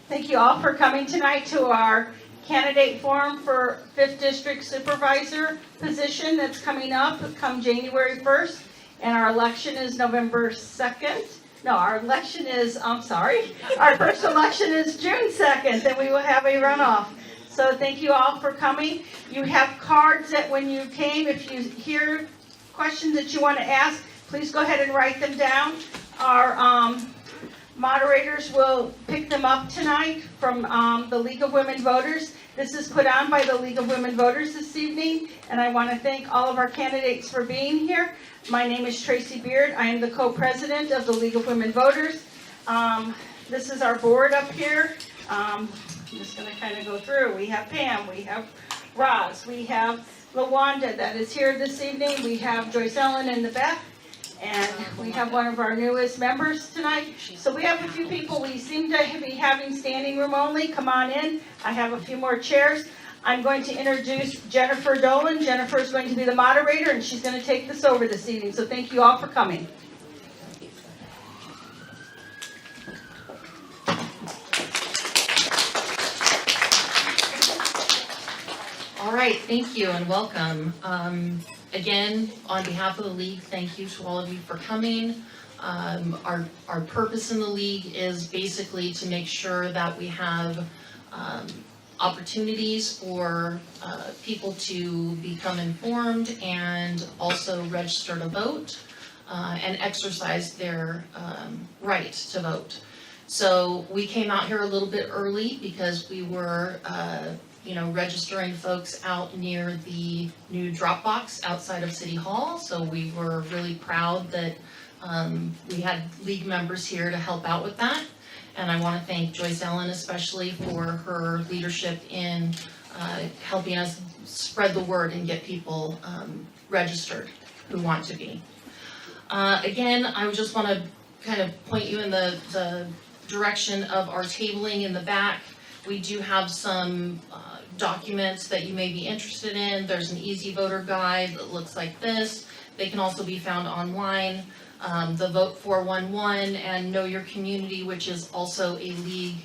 Thank you all for coming tonight to our candidate forum for 5th District Supervisor position that's coming up come January 1st. And our election is November 2nd. No, our election is, our first election is June 2nd, and we will have a runoff. So thank you all for coming. You have cards that when you came, if you hear questions that you want to ask, please go ahead and write them down. Our moderators will pick them up tonight from the League of Women Voters. This is put on by the League of Women Voters this evening, and I want to thank all of our candidates for being here. My name is Tracy Beard. I am the co-president of the League of Women Voters. This is our board up here. I'm just going to kind of go through. We have Pam, we have Roz, we have LaWanda that is here this evening. We have Joyce Ellen in the back. And we have one of our newest members tonight. So we have a few people. We seem to be having standing room only. Come on in. I have a few more chairs. I'm going to introduce Jennifer Dolan. Jennifer is going to be the moderator, and she's going to take this over this evening. So thank you all for coming. All right, thank you and welcome. Again, on behalf of the League, thank you to all of you for coming. Our purpose in the League is basically to make sure that we have opportunities for people to become informed and also register to vote and exercise their right to vote. So we came out here a little bit early because we were registering folks out near the new drop box outside of City Hall. So we were really proud that we had League members here to help out with that. And I want to thank Joyce Ellen especially for her leadership in helping us spread the word and get people registered who want to be. Again, I would just want to kind of point you in the direction of our tabling in the back. We do have some documents that you may be interested in. There's an easy voter guide that looks like this. They can also be found online. The Vote 411 and Know Your Community, which is also a League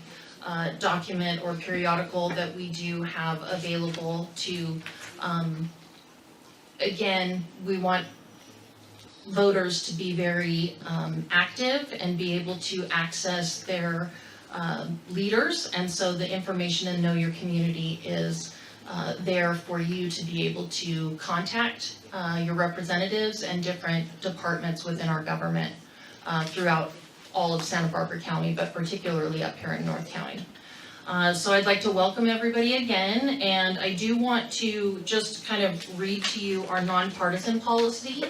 document or periodical that we do have available to, again, we want voters to be very active and be able to access their leaders, and so the information in Know Your Community is there for you to be able to contact your representatives and different departments within our government throughout all of Santa Barbara County, but particularly up here in North County. So I'd like to welcome everybody again, and I do want to just kind of read to you our nonpartisan policy.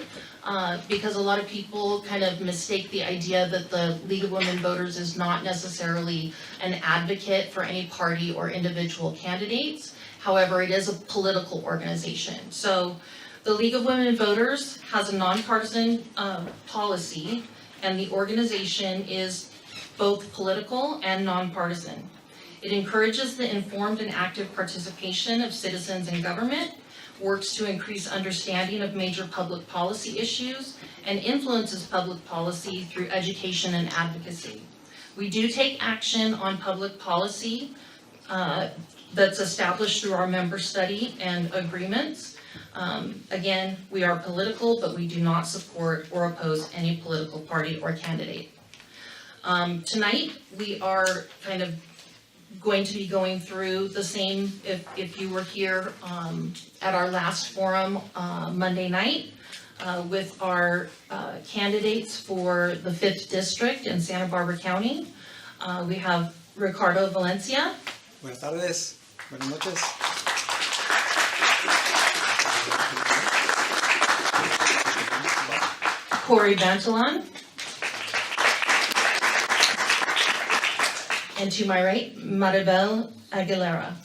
Because a lot of people kind of mistake the idea that the League of Women Voters is not necessarily an advocate for any party or individual candidates. However, it is a political organization. So the League of Women Voters has a nonpartisan policy, and the organization is both political and nonpartisan. It encourages the informed and active participation of citizens in government, works to increase understanding of major public policy issues, and influences public policy through education and advocacy. We do take action on public policy that's established through our member study and agreements. Again, we are political, but we do not support or oppose any political party or candidate. Tonight, we are kind of going to be going through the same, if you were here at our last forum Monday night with our candidates for the 5th District in Santa Barbara County. We have Ricardo Valencia. Buenas tardes. Buenas noches. Corey Bantalan. And to my right, Maribel Aguilera.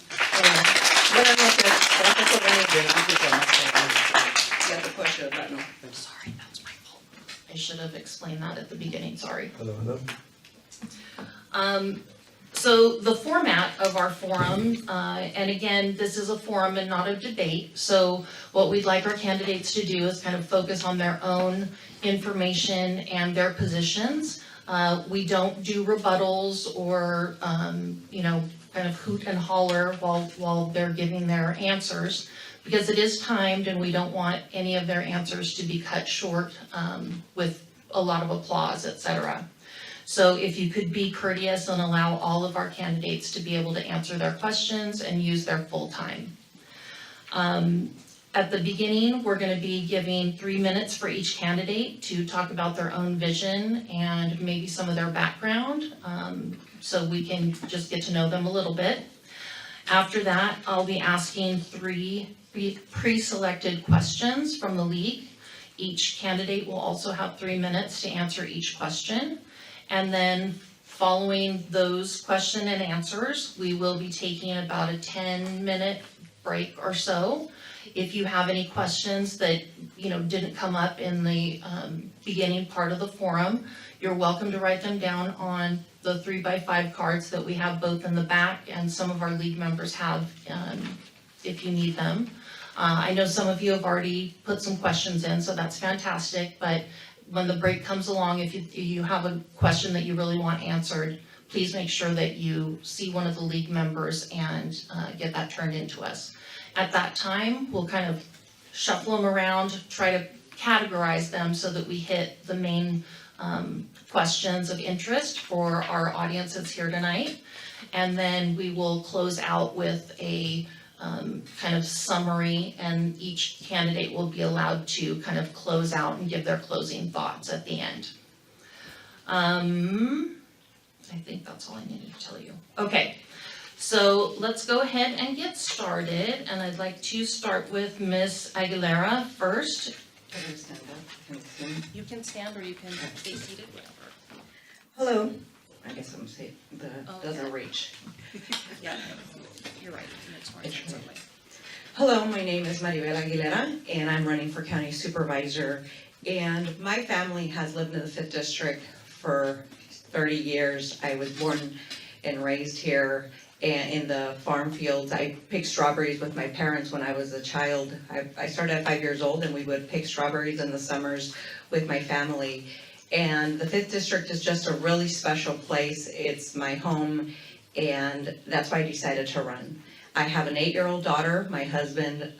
Buenas noches. Gracias por venir. You have to push a button. Sorry, that's my fault. I should have explained that at the beginning, sorry. Hello. So the format of our forum, and again, this is a forum and not a debate, so what we'd like our candidates to do is kind of focus on their own information and their positions. We don't do rebuttals or, kind of hoot and holler while they're giving their answers, because it is timed and we don't want any of their answers to be cut short with a lot of applause, et cetera. So if you could be courteous and allow all of our candidates to be able to answer their questions and use their full time. At the beginning, we're gonna be giving 3 minutes for each candidate to talk about their own vision and maybe some of their background, so we can just get to know them a little bit. After that, I'll be asking 3 pre-selected questions from the league. Each candidate will also have 3 minutes to answer each question. And then following those question and answers, we will be taking about a 10-minute break or so. If you have any questions that, didn't come up in the beginning part of the forum, you're welcome to write them down on the 3x5 cards that we have both in the back and some of our league members have if you need them. I know some of you have already put some questions in, so that's fantastic, but when the break comes along, if you have a question that you really want answered, please make sure that you see one of the league members and get that turned into us. At that time, we'll kind of shuffle them around, try to categorize them so that we hit the main questions of interest for our audiences here tonight. And then we will close out with a kind of summary, and each candidate will be allowed to kind of close out and give their closing thoughts at the end. I think that's all I needed to tell you. Okay, so let's go ahead and get started, and I'd like to start with Ms. Aguilera first. You can stand or you can stay seated, whatever. Hello. I guess I'm gonna say Oh, doesn't yeah. reach. Yeah, you're right, it's orange, it's okay. Hello, my name is Maribel Aguilera, and I'm running for county supervisor. And my family has lived in the 5th District for 30 years. I was born and raised here and in the farm fields. I picked strawberries with my parents when I was a child. I started at 5 years old, and we would pick strawberries in the summers with my family. And the 5th District is just a really special place. It's my home, and that's why I decided to run. I have an 8-year-old daughter. My husband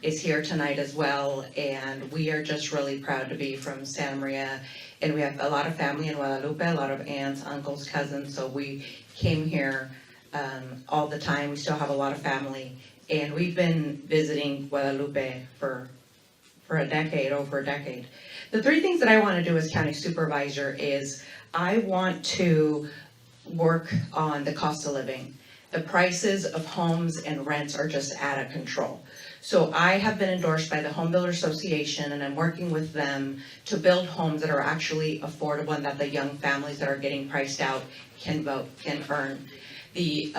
is here tonight as well, and we are just really proud to be from Santa Maria. And we have a lot of family in Guadalupe, a lot of aunts, uncles, cousins, so we came here all the time. We still have a lot of family, and we've been visiting Guadalupe for a decade, over a decade. The 3 things that I want to do as county supervisor is I want to work on the cost of living. The prices of homes and rents are just out of control. So I have been endorsed by the Home Builder Association, and I'm working with them to build homes that are actually affordable and that the young families that are getting priced out can earn they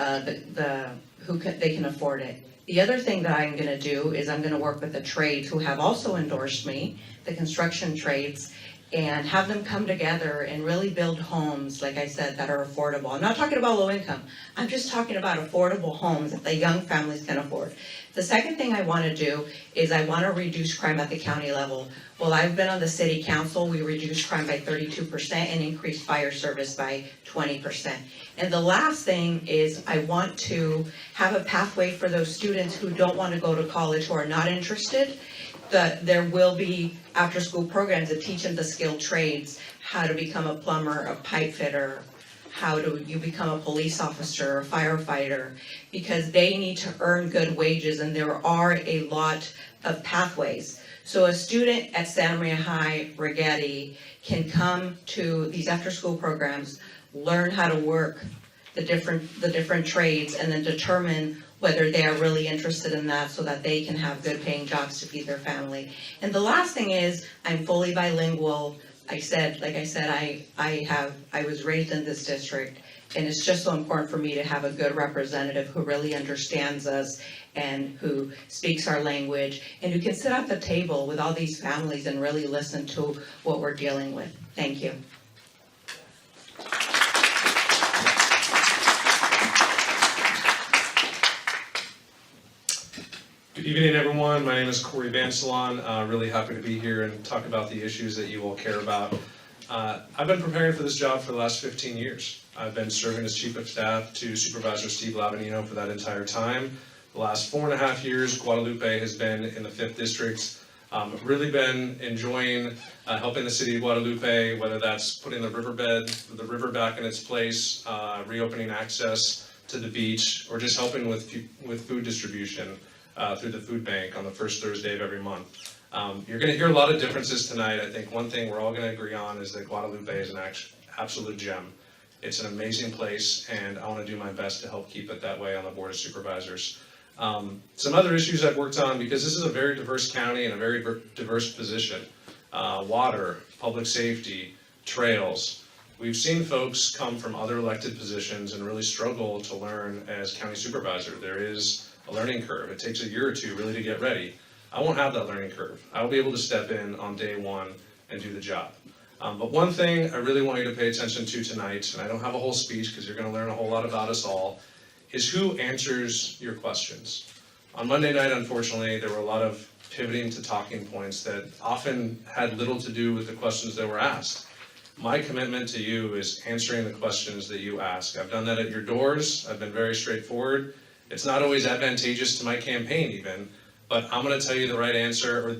can afford it. The other thing that I'm gonna do is I'm gonna work with the trades who have also endorsed me, the construction trades, and have them come together and really build homes, like I said, that are affordable. I'm not talking about low income. I'm just talking about affordable homes that the young families can afford. The second thing I want to do is I want to reduce crime at the county level. Well, I've been on the city council. We reduced crime by 32% and increased fire service by 20%. And the last thing is I want to have a pathway for those students who don't want to go to college, who are not interested. There will be after-school programs that teach them the skilled trades, how to become a plumber, a pipe fitter, how do you become a police officer, a firefighter, because they need to earn good wages, and there are a lot of pathways. So a student at Santa Maria High, Rigetti, can come to these after-school programs, learn how to work the different trades, and then determine whether they are really interested in that so that they can have good paying jobs to feed their family. And the last thing is, I'm fully bilingual. I was raised in this district, and it's just so important for me to have a good representative who really understands us and who speaks our language and who can sit at the table with all these families and really listen to what we're dealing with. Thank you. Good evening, everyone. My name is Corey Vansalon. Really happy to be here and talk about the issues that you all care about. I've been preparing for this job for the last 15 years. I've been serving as Chief of Staff to Supervisor Steve Lavanino for that entire time. The last 4.5 years, Guadalupe has been in the 5th District. Really been enjoying helping the city of Guadalupe, whether that's putting the river back in its place, reopening access to the beach, or just helping with food distribution through the food bank on the first Thursday of every month. You're going to hear a lot of differences tonight. I think one thing we're all going to agree on is that Guadalupe is an absolute gem. It's an amazing place, and I want to do my best to help keep it that way on the Board of Supervisors. Some other issues I've worked on, because this is a very diverse county and a very diverse position. Water, public safety, trails. We've seen folks come from other elected positions and really struggle to learn as county supervisor. There is a learning curve. It takes a year or two really to get ready. I won't have that learning curve. I will be able to step in on day one and do the job. But one thing I really want you to pay attention to tonight, and I don't have a whole speech because you're going to learn a whole lot about us all, is who answers your questions. On Monday night, unfortunately, there were a lot of pivoting to talking points that often had little to do with the questions that were asked. My commitment to you is answering the questions that you ask. I've done that at your doors. I've been very straightforward. It's not always advantageous to my campaign even, but I'm going to tell you the right answer, or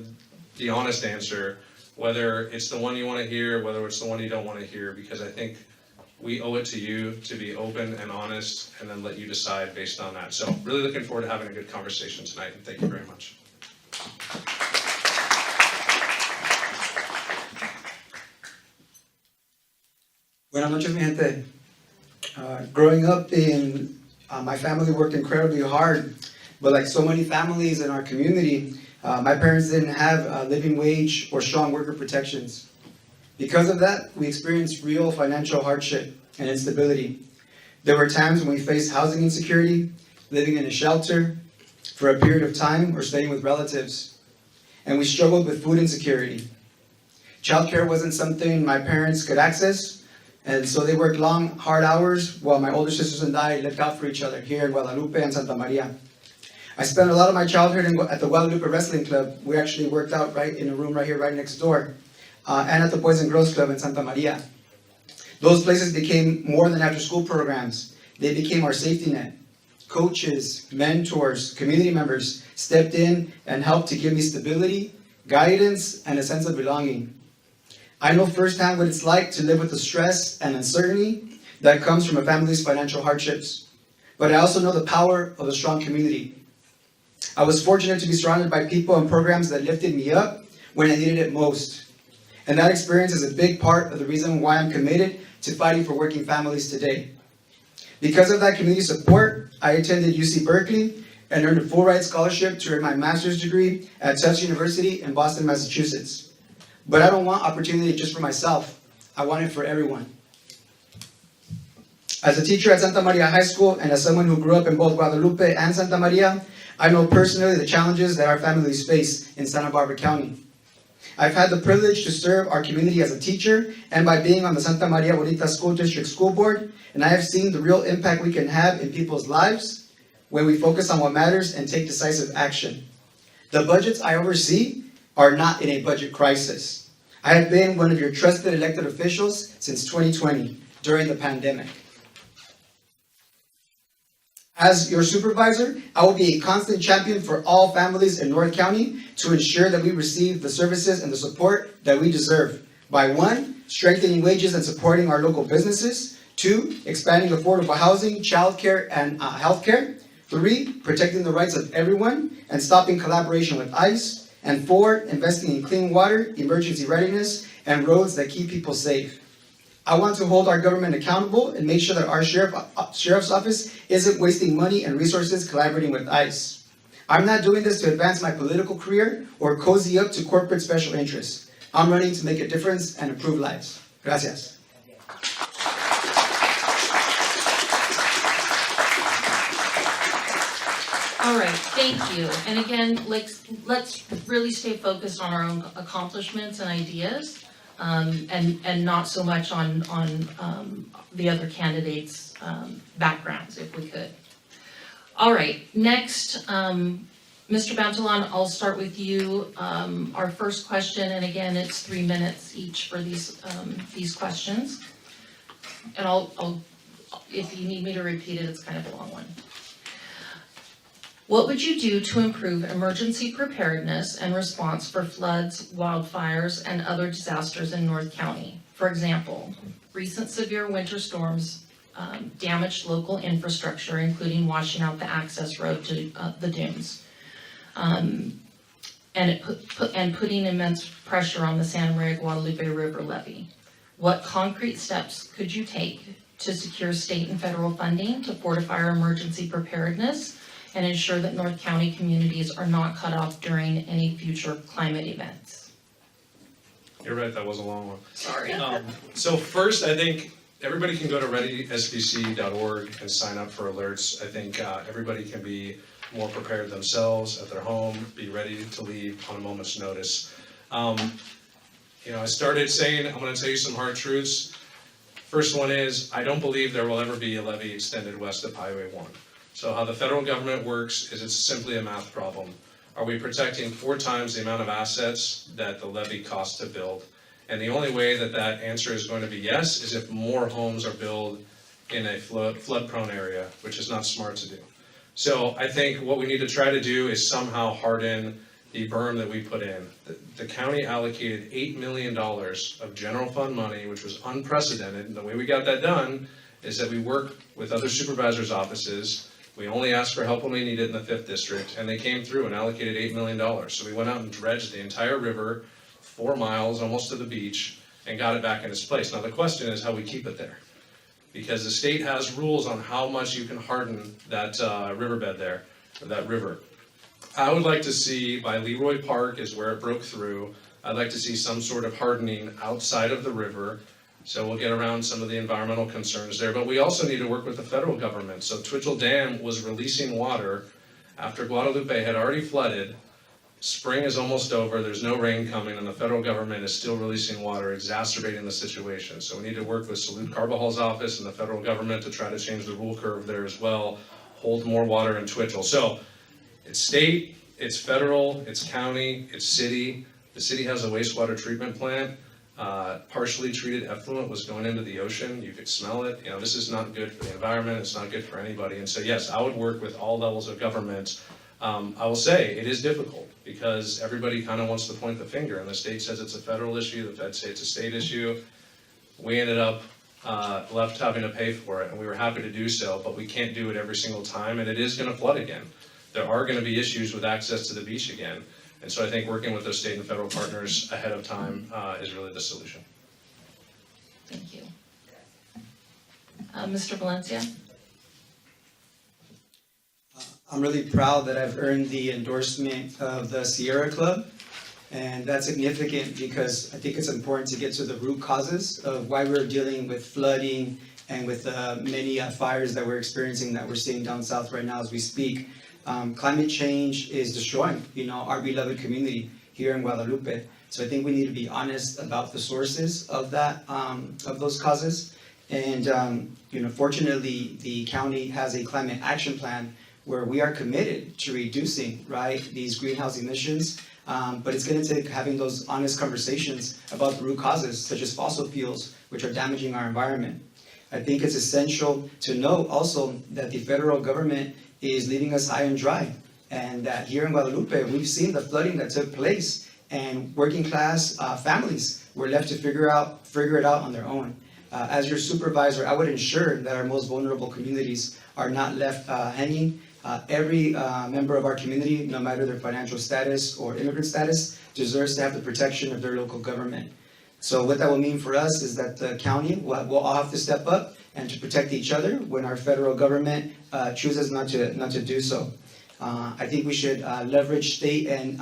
the honest answer, whether it's the one you want to hear, whether it's the one you don't want to hear, because I think we owe it to you to be open and honest and then let you decide based on that. So really looking forward to having a good conversation tonight, and thank you very much. Buenas noches, mi gente. Growing up my family worked incredibly hard, but like so many families in our community, my parents didn't have a living wage or strong worker protections. Because of that, we experienced real financial hardship and instability. There were times when we faced housing insecurity, living in a shelter for a period of time, or staying with relatives. And we struggled with food insecurity. Childcare wasn't something my parents could access, and so they worked long, hard hours while my older sisters and I looked out for each other here in Guadalupe and Santa Maria. I spent a lot of my childhood at the Guadalupe Wrestling Club. We actually worked out right in a room right here, right next door, and at the Boys and Girls Club in Santa Maria. Those places became more than after-school programs. They became our safety net. Coaches, mentors, community members stepped in and helped to give me stability, guidance, and a sense of belonging. I know firsthand what it's like to live with the stress and uncertainty that comes from a family's financial hardships. But I also know the power of a strong community. I was fortunate to be surrounded by people and programs that lifted me up when I needed it most. And that experience is a big part of the reason why I'm committed to fighting for working families today. Because of that community support, I attended UC Berkeley and earned a full-ride scholarship to earn my master's degree at Tufts University in Boston, Massachusetts. But I don't want opportunity just for myself. I want it for everyone. As a teacher at Santa Maria High School and as someone who grew up in both Guadalupe and Santa Maria, I know personally the challenges that our families face in Santa Barbara County. I've had the privilege to serve our community as a teacher and by being on the Santa Maria Bonita School District School Board, and I have seen the real impact we can have in people's lives when we focus on what matters and take decisive action. The budgets I oversee are not in a budget crisis. I have been one of your trusted elected officials since 2020 during the pandemic. As your supervisor, I will be a constant champion for all families in North County to ensure that we receive the services and the support that we deserve by 1, strengthening wages and supporting our local businesses, 2, expanding affordable housing, childcare, and healthcare, 3, protecting the rights of everyone and stopping collaboration with ICE, and 4, investing in clean water, emergency readiness, and roads that keep people safe. I want to hold our government accountable and make sure that our sheriff's office isn't wasting money and resources collaborating with ICE. I'm not doing this to advance my political career or cozy up to corporate special interests. I'm running to make a difference and improve lives. Gracias. All right, thank you. And again, let's really stay focused on our own accomplishments and ideas, and not so much on the other candidates' backgrounds, if we could. All right, next, Mr. Bantalon, I'll start with you. Our first question, and again, it's 3 minutes each for these questions. And I'll, if you need me to repeat it, it's kind of a long one. What would you do to improve emergency preparedness and response for floods, wildfires, and other disasters in North County? For example, recent severe winter storms damaged local infrastructure, including washing out the access road to the dunes. And putting immense pressure on the San Maria Guadalupe River levee. What concrete steps could you take to secure state and federal funding to fortify our emergency preparedness and ensure that North County communities are not cut off during any future climate events? You're right, that was a long one. Sorry. So first, I think everybody can go to readysbc.org and sign up for alerts. I think everybody can be more prepared themselves at their home, be ready to leave on a moment's notice. I started saying, I'm gonna tell you some hard truths. First one is, I don't believe there will ever be a levee extended west of Highway 1. So how the federal government works is it's simply a math problem. Are we protecting 4 times the amount of assets that the levee costs to build? And the only way that that answer is going to be yes is if more homes are built in a flood-prone area, which is not smart to do. So I think what we need to try to do is somehow harden the berm that we put in. The county allocated $8 million of general fund money, which was unprecedented. And the way we got that done is that we worked with other supervisors' offices. We only asked for help when we needed it in the 5th district, and they came through and allocated $8 million. So we went out and dredged the entire river, 4 miles almost to the beach, and got it back in its place. Now the question is how we keep it there. Because the state has rules on how much you can harden that riverbed there, or that river. I would like to see, by Leroy Park is where it broke through, I'd like to see some sort of hardening outside of the river, so we'll get around some of the environmental concerns there. But we also need to work with the federal government. So Twitchell Dam was releasing water after Guadalupe had already flooded. Spring is almost over, there's no rain coming, and the federal government is still releasing water, exacerbating the situation. So we need to work with Salute Carvajal's office and the federal government to try to change the rule curve there as well, hold more water in Twitchell. So it's state, it's federal, it's county, it's city. The city has a wastewater treatment plant. Partially treated effluent was going into the ocean. You could smell it. This is not good for the environment. It's not good for anybody. And so yes, I would work with all levels of government. I will say it is difficult because everybody kind of wants to point the finger, and the state says it's a federal issue, the fed say it's a state issue. We ended up left having to pay for it, and we were happy to do so, but we can't do it every single time, and it is going to flood again. There are going to be issues with access to the beach again, and so I think working with those state and federal partners ahead of time is really the solution. Thank you. Mr. Valencia? I'm really proud that I've earned the endorsement of the Sierra Club, and that's significant because I think it's important to get to the root causes of why we're dealing with flooding and with many fires that we're experiencing, that we're seeing down south right now as we speak. Climate change is destroying, our beloved community here in Guadalupe. So I think we need to be honest about the sources of that, of those causes. And fortunately, the county has a climate action plan where we are committed to reducing, these greenhouse emissions. But it's going to take having those honest conversations about the root causes, such as fossil fuels, which are damaging our environment. I think it's essential to note also that the federal government is leaving us high and dry, and that here in Guadalupe, we've seen the flooding that took place, and working class families were left to figure it out on their own. As your supervisor, I would ensure that our most vulnerable communities are not left hanging. Every member of our community, no matter their financial status or immigrant status, deserves to have the protection of their local government. So what that will mean for us is that the county will all have to step up and to protect each other when our federal government chooses not to do so. I think we should leverage state and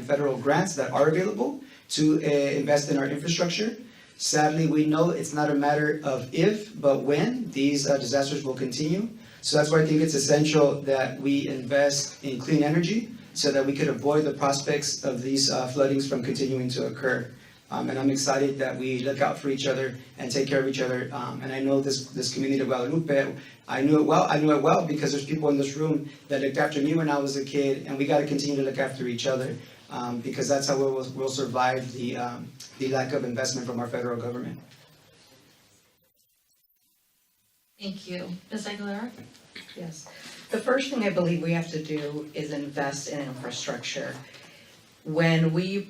federal grants that are available to invest in our infrastructure. Sadly, we know it's not a matter of if, but when these disasters will continue. So that's why I think it's essential that we invest in clean energy so that we could avoid the prospects of these floodings from continuing to occur. And I'm excited that we look out for each other and take care of each other. And I know this community of Guadalupe, I knew it well because there's people in this room that looked after me when I was a kid, and we gotta continue to look after each other, because that's how we'll survive the lack of investment from our federal government. Thank you. Ms. Aguilera? Yes. The first thing I believe we have to do is invest in infrastructure. When we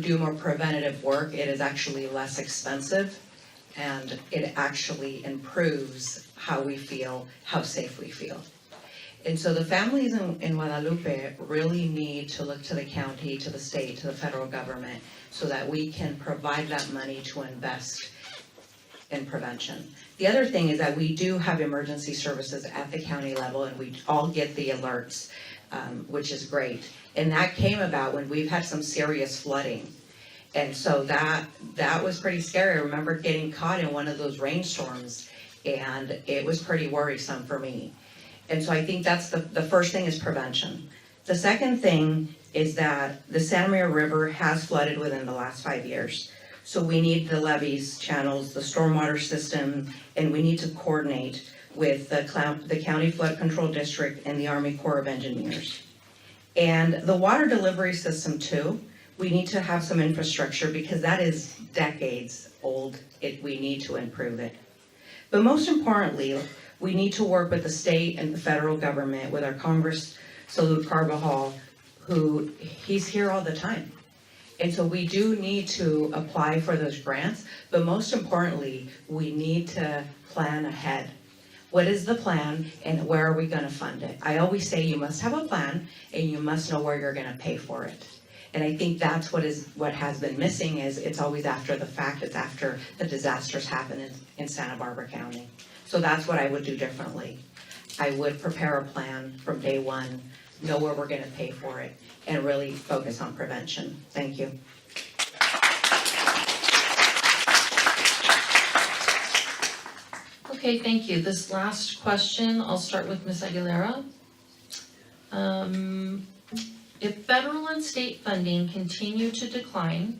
do more preventative work, it is actually less expensive, and it actually improves how we feel, how safe we feel. And so the families in Guadalupe really need to look to the county, to the state, to the federal government, so that we can provide that money to invest in prevention. The other thing is that we do have emergency services at the county level, and we all get the alerts, which is great. And that came about when we've had some serious flooding. And so that was pretty scary. I remember getting caught in one of those rainstorms, and it was pretty worrisome for me. And so I think that's the first thing is prevention. The second thing is that the Santa Maria River has flooded within the last 5 years. So we need the levees, channels, the stormwater system, and we need to coordinate with the County Flood Control District and the Army Corps of Engineers. And the water delivery system too, we need to have some infrastructure because that is decades old. We need to improve it. But most importantly, we need to work with the state and the federal government, with our Congress, Salud Carvajal, who he's here all the time. And so we do need to apply for those grants, but most importantly, we need to plan ahead. What is the plan and where are we gonna fund it? I always say you must have a plan and you must know where you're gonna pay for it. And I think that's what has been missing, is it's always after the fact, it's after the disasters happen in Santa Barbara County. So that's what I would do differently. I would prepare a plan from day one, know where we're gonna pay for it, and really focus on prevention. Thank you. Okay, thank you. This last question, I'll start with Ms. Aguilera. If federal and state funding continue to decline,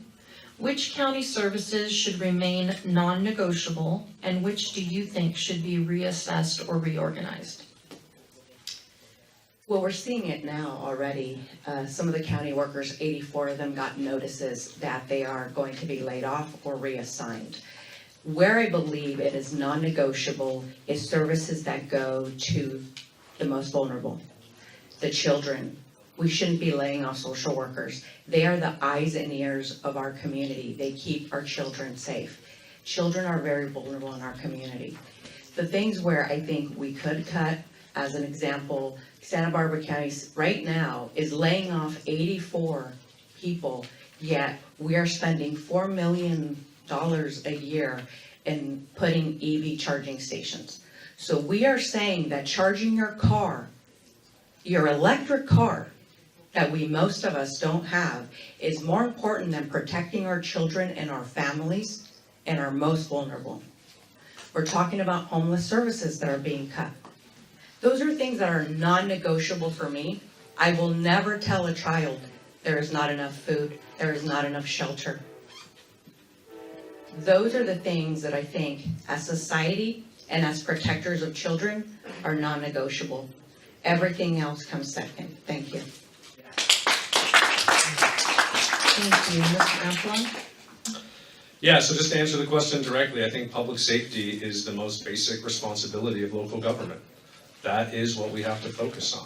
which county services should remain non-negotiable, and which do you think should be reassessed or reorganized? Well, we're seeing it now already. Some of the county workers, 84 of them got notices that they are going to be laid off or reassigned. Where I believe it is non-negotiable is services that go to the most vulnerable, the children. We shouldn't be laying off social workers. They are the eyes and ears of our community. They keep our children safe. Children are very vulnerable in our community. The things where I think we could cut, as an example, Santa Barbara County right now is laying off 84 people, yet we are spending $4 million a year in putting EV charging stations. So we are saying that charging your car, your electric car, that most of us don't have, is more important than protecting our children and our families and our most vulnerable. We're talking about homeless services that are being cut. Those are things that are non-negotiable for me. I will never tell a child there is not enough food, there is not enough shelter. Those are the things that I think, as society and as protectors of children, are non-negotiable. Everything else comes second. Thank you. Thank you. Mr. Amplon? Yeah, so just to answer the question directly, I think public safety is the most basic responsibility of local government. That is what we have to focus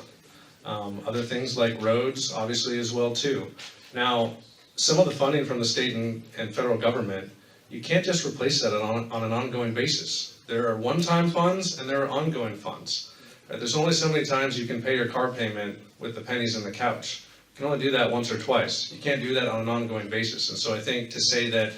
on. Other things like roads, obviously, as well too. Now, some of the funding from the state and federal government, you can't just replace that on an ongoing basis. There are one-time funds and there are ongoing funds. Right? There's only so many times you can pay your car payment with the pennies in the couch. You can only do that once or twice. You can't do that on an ongoing basis. And so I think to say that,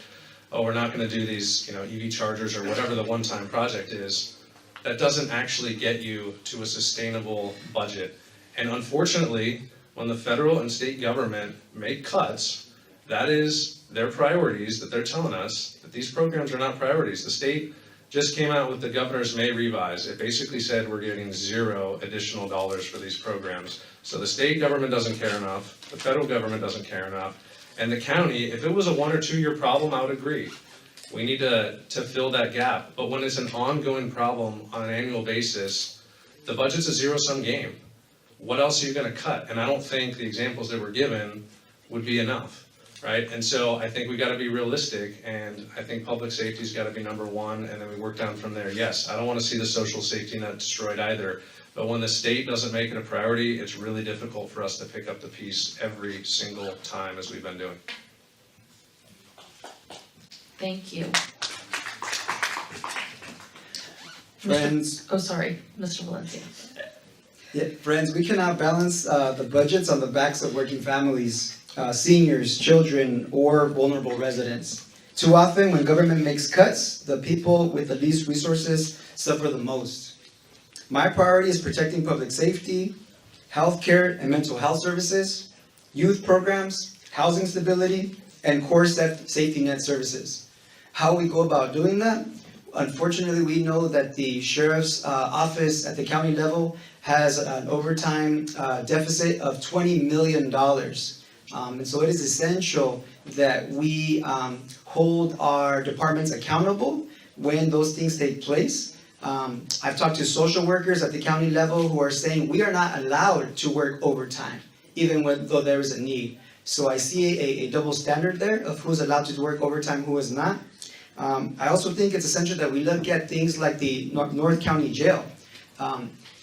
oh, we're not gonna do these, EV chargers or whatever the one-time project is, that doesn't actually get you to a sustainable budget. And unfortunately, when the federal and state government make cuts, that is their priorities, that they're telling us that these programs are not priorities. The state just came out with the governor's May revise. It basically said we're getting $0 additional dollars for these programs. So the state government doesn't care enough, the federal government doesn't care enough, And the county, if it was a 1 or 2 year problem, I would agree. We need to fill that gap. But when it's an ongoing problem on an annual basis, the budget's a zero-sum game. What else are you gonna cut? And I don't think the examples that were given would be enough, right? And so I think we gotta be realistic, and I think public safety's gotta be number one, and then we work down from there. Yes, I don't wanna see the social safety net destroyed either, but when the state doesn't make it a priority, it's really difficult for us to pick up the piece every single time as we've been doing. Thank you. Friends, Oh, sorry, Mr. Valencia. yeah, friends, we cannot balance the budgets on the backs of working families, seniors, children, or vulnerable residents. Too often, when government makes cuts, the people with the least resources suffer the most. My priority is protecting public safety, healthcare and mental health services, youth programs, housing stability, and core safety net services. How we go about doing that? Unfortunately, we know that the sheriff's office at the county level has an overtime deficit of $20 million. And so it is essential that we hold our departments accountable when those things take place. I've talked to social workers at the county level who are saying we are not allowed to work overtime, even though there is a need. So I see a double standard there of who's allowed to work overtime, who is not. I also think it's essential that we look at things like the North County Jail.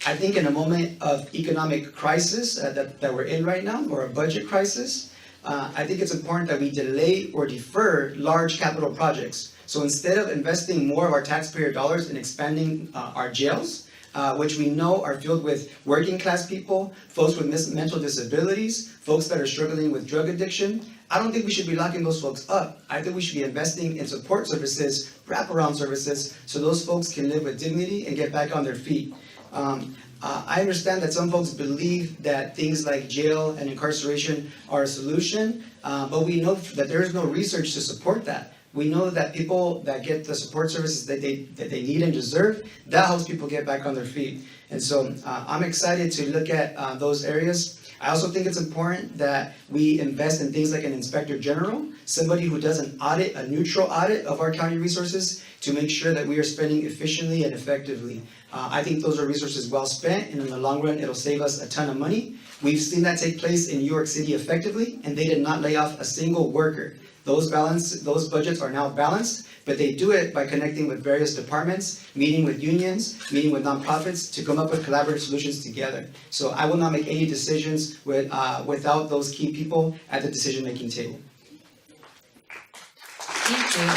I think in a moment of economic crisis that we're in right now, or a budget crisis, I think it's important that we delay or defer large capital projects. So instead of investing more of our taxpayer dollars in expanding our jails, which we know are filled with working class people, folks with mental disabilities, folks that are struggling with drug addiction, I don't think we should be locking those folks up. I think we should be investing in support services, wraparound services, so those folks can live with dignity and get back on their feet. I understand that some folks believe that things like jail and incarceration are a solution, but we know that there is no research to support that. We know that people that get the support services that they need and deserve, that helps people get back on their feet. And so I'm excited to look at those areas. I also think it's important that we invest in things like an inspector general, somebody who does an audit, a neutral audit of our county resources to make sure that we are spending efficiently and effectively. I think those are resources well spent, and in the long run, it'll save us a ton of money. We've seen that take place in New York City effectively, and they did not lay off a single worker. Those budgets are now balanced, but they do it by connecting with various departments, meeting with unions, meeting with nonprofits to come up with collaborative solutions together. So I will not make any decisions without those key people at the decision-making table. Thank you.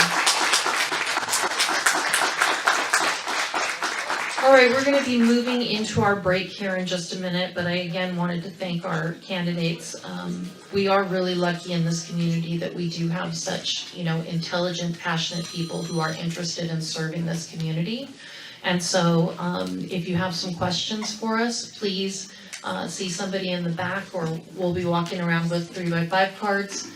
All right, we're going to be moving into our break here in just a minute, but I again wanted to thank our candidates. We are really lucky in this community that we do have such, intelligent, passionate people who are interested in serving this community. And so if you have some questions for us, please see somebody in the back, or we'll be walking around with 3x5 cards.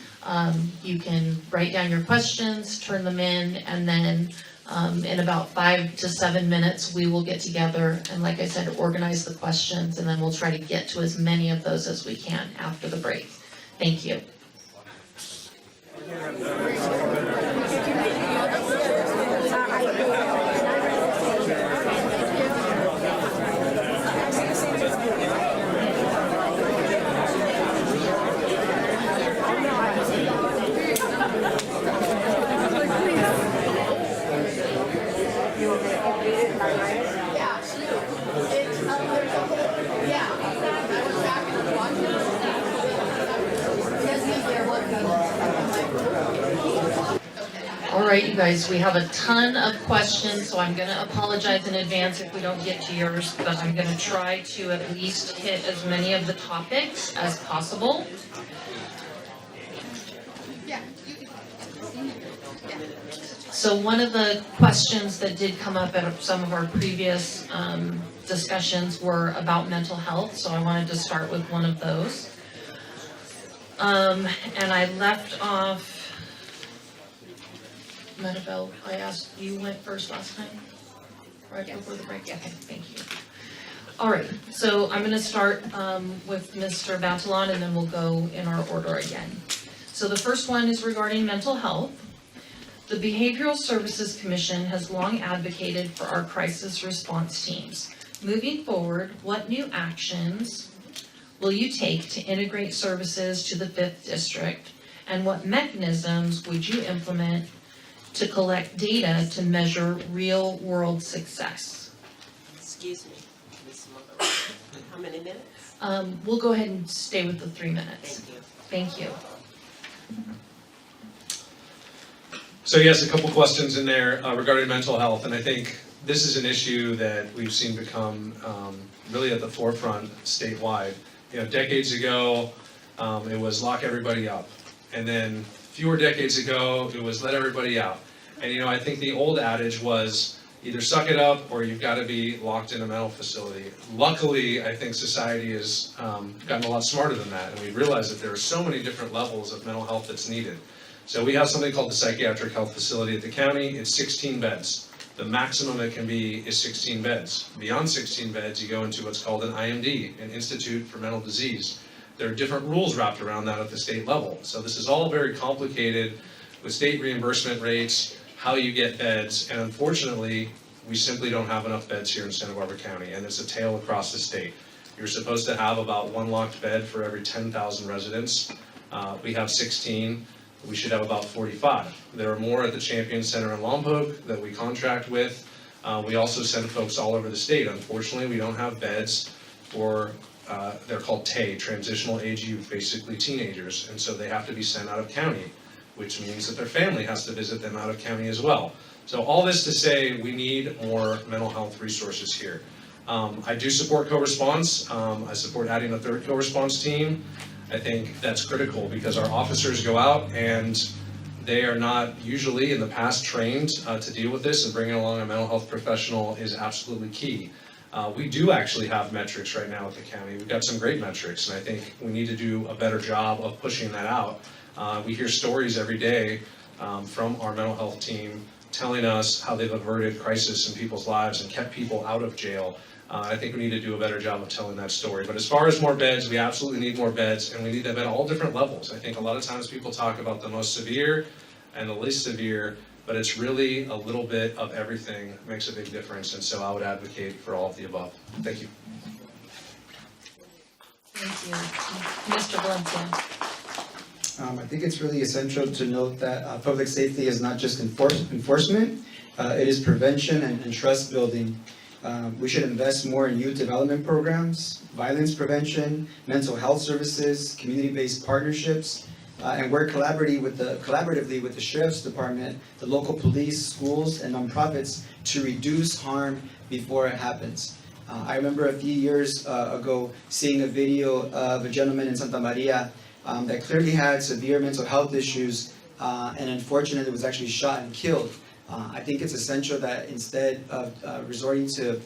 You can write down your questions, turn them in, and then in about 5 to 7 minutes, we will get together and, like I said, organize the questions, and then we'll try to get to as many of those as we can after the break. Thank you. All right, you guys, we have a ton of questions, so I'm gonna apologize in advance if we don't get to yours, but I'm gonna try to at least hit as many of the topics as possible. So one of the questions that did come up at some of our previous discussions were about mental health, so I wanted to start with one of those. And I left off, Maribel, I asked, you went first last time? Right before the break? Okay, thank you. All right, so I'm gonna start with Mr. Batalon, and then we'll go in our order again. So the first one is regarding mental health. The Behavioral Services Commission has long advocated for our crisis response teams. Moving forward, what new actions will you take to integrate services to the 5th District? And what mechanisms would you implement to collect data to measure real-world success? Excuse me, Ms. Mother. How many minutes? We'll go ahead and stay with the 3 minutes. Thank you. Thank you. So yes, a couple questions in there regarding mental health, and I think this is an issue that we've seen become really at the forefront statewide. You know, decades ago, it was lock everybody up, and then fewer decades ago, it was let everybody out. And you know, I think the old adage was either suck it up or you've got to be locked in a mental facility. Luckily, I think society has gotten a lot smarter than that, and we realize that there are so many different levels of mental health that's needed. So we have something called the Psychiatric Health Facility at the county. It's 16 beds. The maximum it can be is 16 beds. Beyond 16 beds, you go into what's called an IMD, an Institute for Mental Disease. There are different rules wrapped around that at the state level. So this is all very complicated with state reimbursement rates, how you get beds, and unfortunately, we simply don't have enough beds here in Santa Barbara County, and it's a tale across the state. You're supposed to have about 1 locked bed for every 10,000 residents. We have 16. We should have about 45. There are more at the Champion Center in Lompoc that we contract with. We also send folks all over the state. Unfortunately, we don't have beds for, they're called TAY, Transitional Age Youth, basically teenagers, and so they have to be sent out of county, which means that their family has to visit them out of county as well. So all this to say, we need more mental health resources here. I do support co-response. I support adding a 3rd co-response team. I think that's critical because our officers go out and they are not usually in the past trained to deal with this, and bringing along a mental health professional is absolutely key. We do actually have metrics right now at the county. We've got some great metrics, and I think we need to do a better job of pushing that out. We hear stories every day from our mental health team telling us how they've averted crisis in people's lives and kept people out of jail. I think we need to do a better job of telling that story. But as far as more beds, we absolutely need more beds, and we need them at all different levels. I think a lot of times people talk about the most severe and the least severe, but it's really a little bit of everything makes a big difference, and so I would advocate for all of the above. Thank you. Thank you. Mr. Valencia. I think it's really essential to note that public safety is not just enforcement, it is prevention and trust building. We should invest more in youth development programs, violence prevention, mental health services, community-based partnerships, and work collaboratively with the Sheriff's Department, the local police, schools, and nonprofits to reduce harm before it happens. I remember a few years ago seeing a video of a gentleman in Santa Maria that clearly had severe mental health issues, and unfortunately was actually shot and killed. I think it's essential that instead of resorting to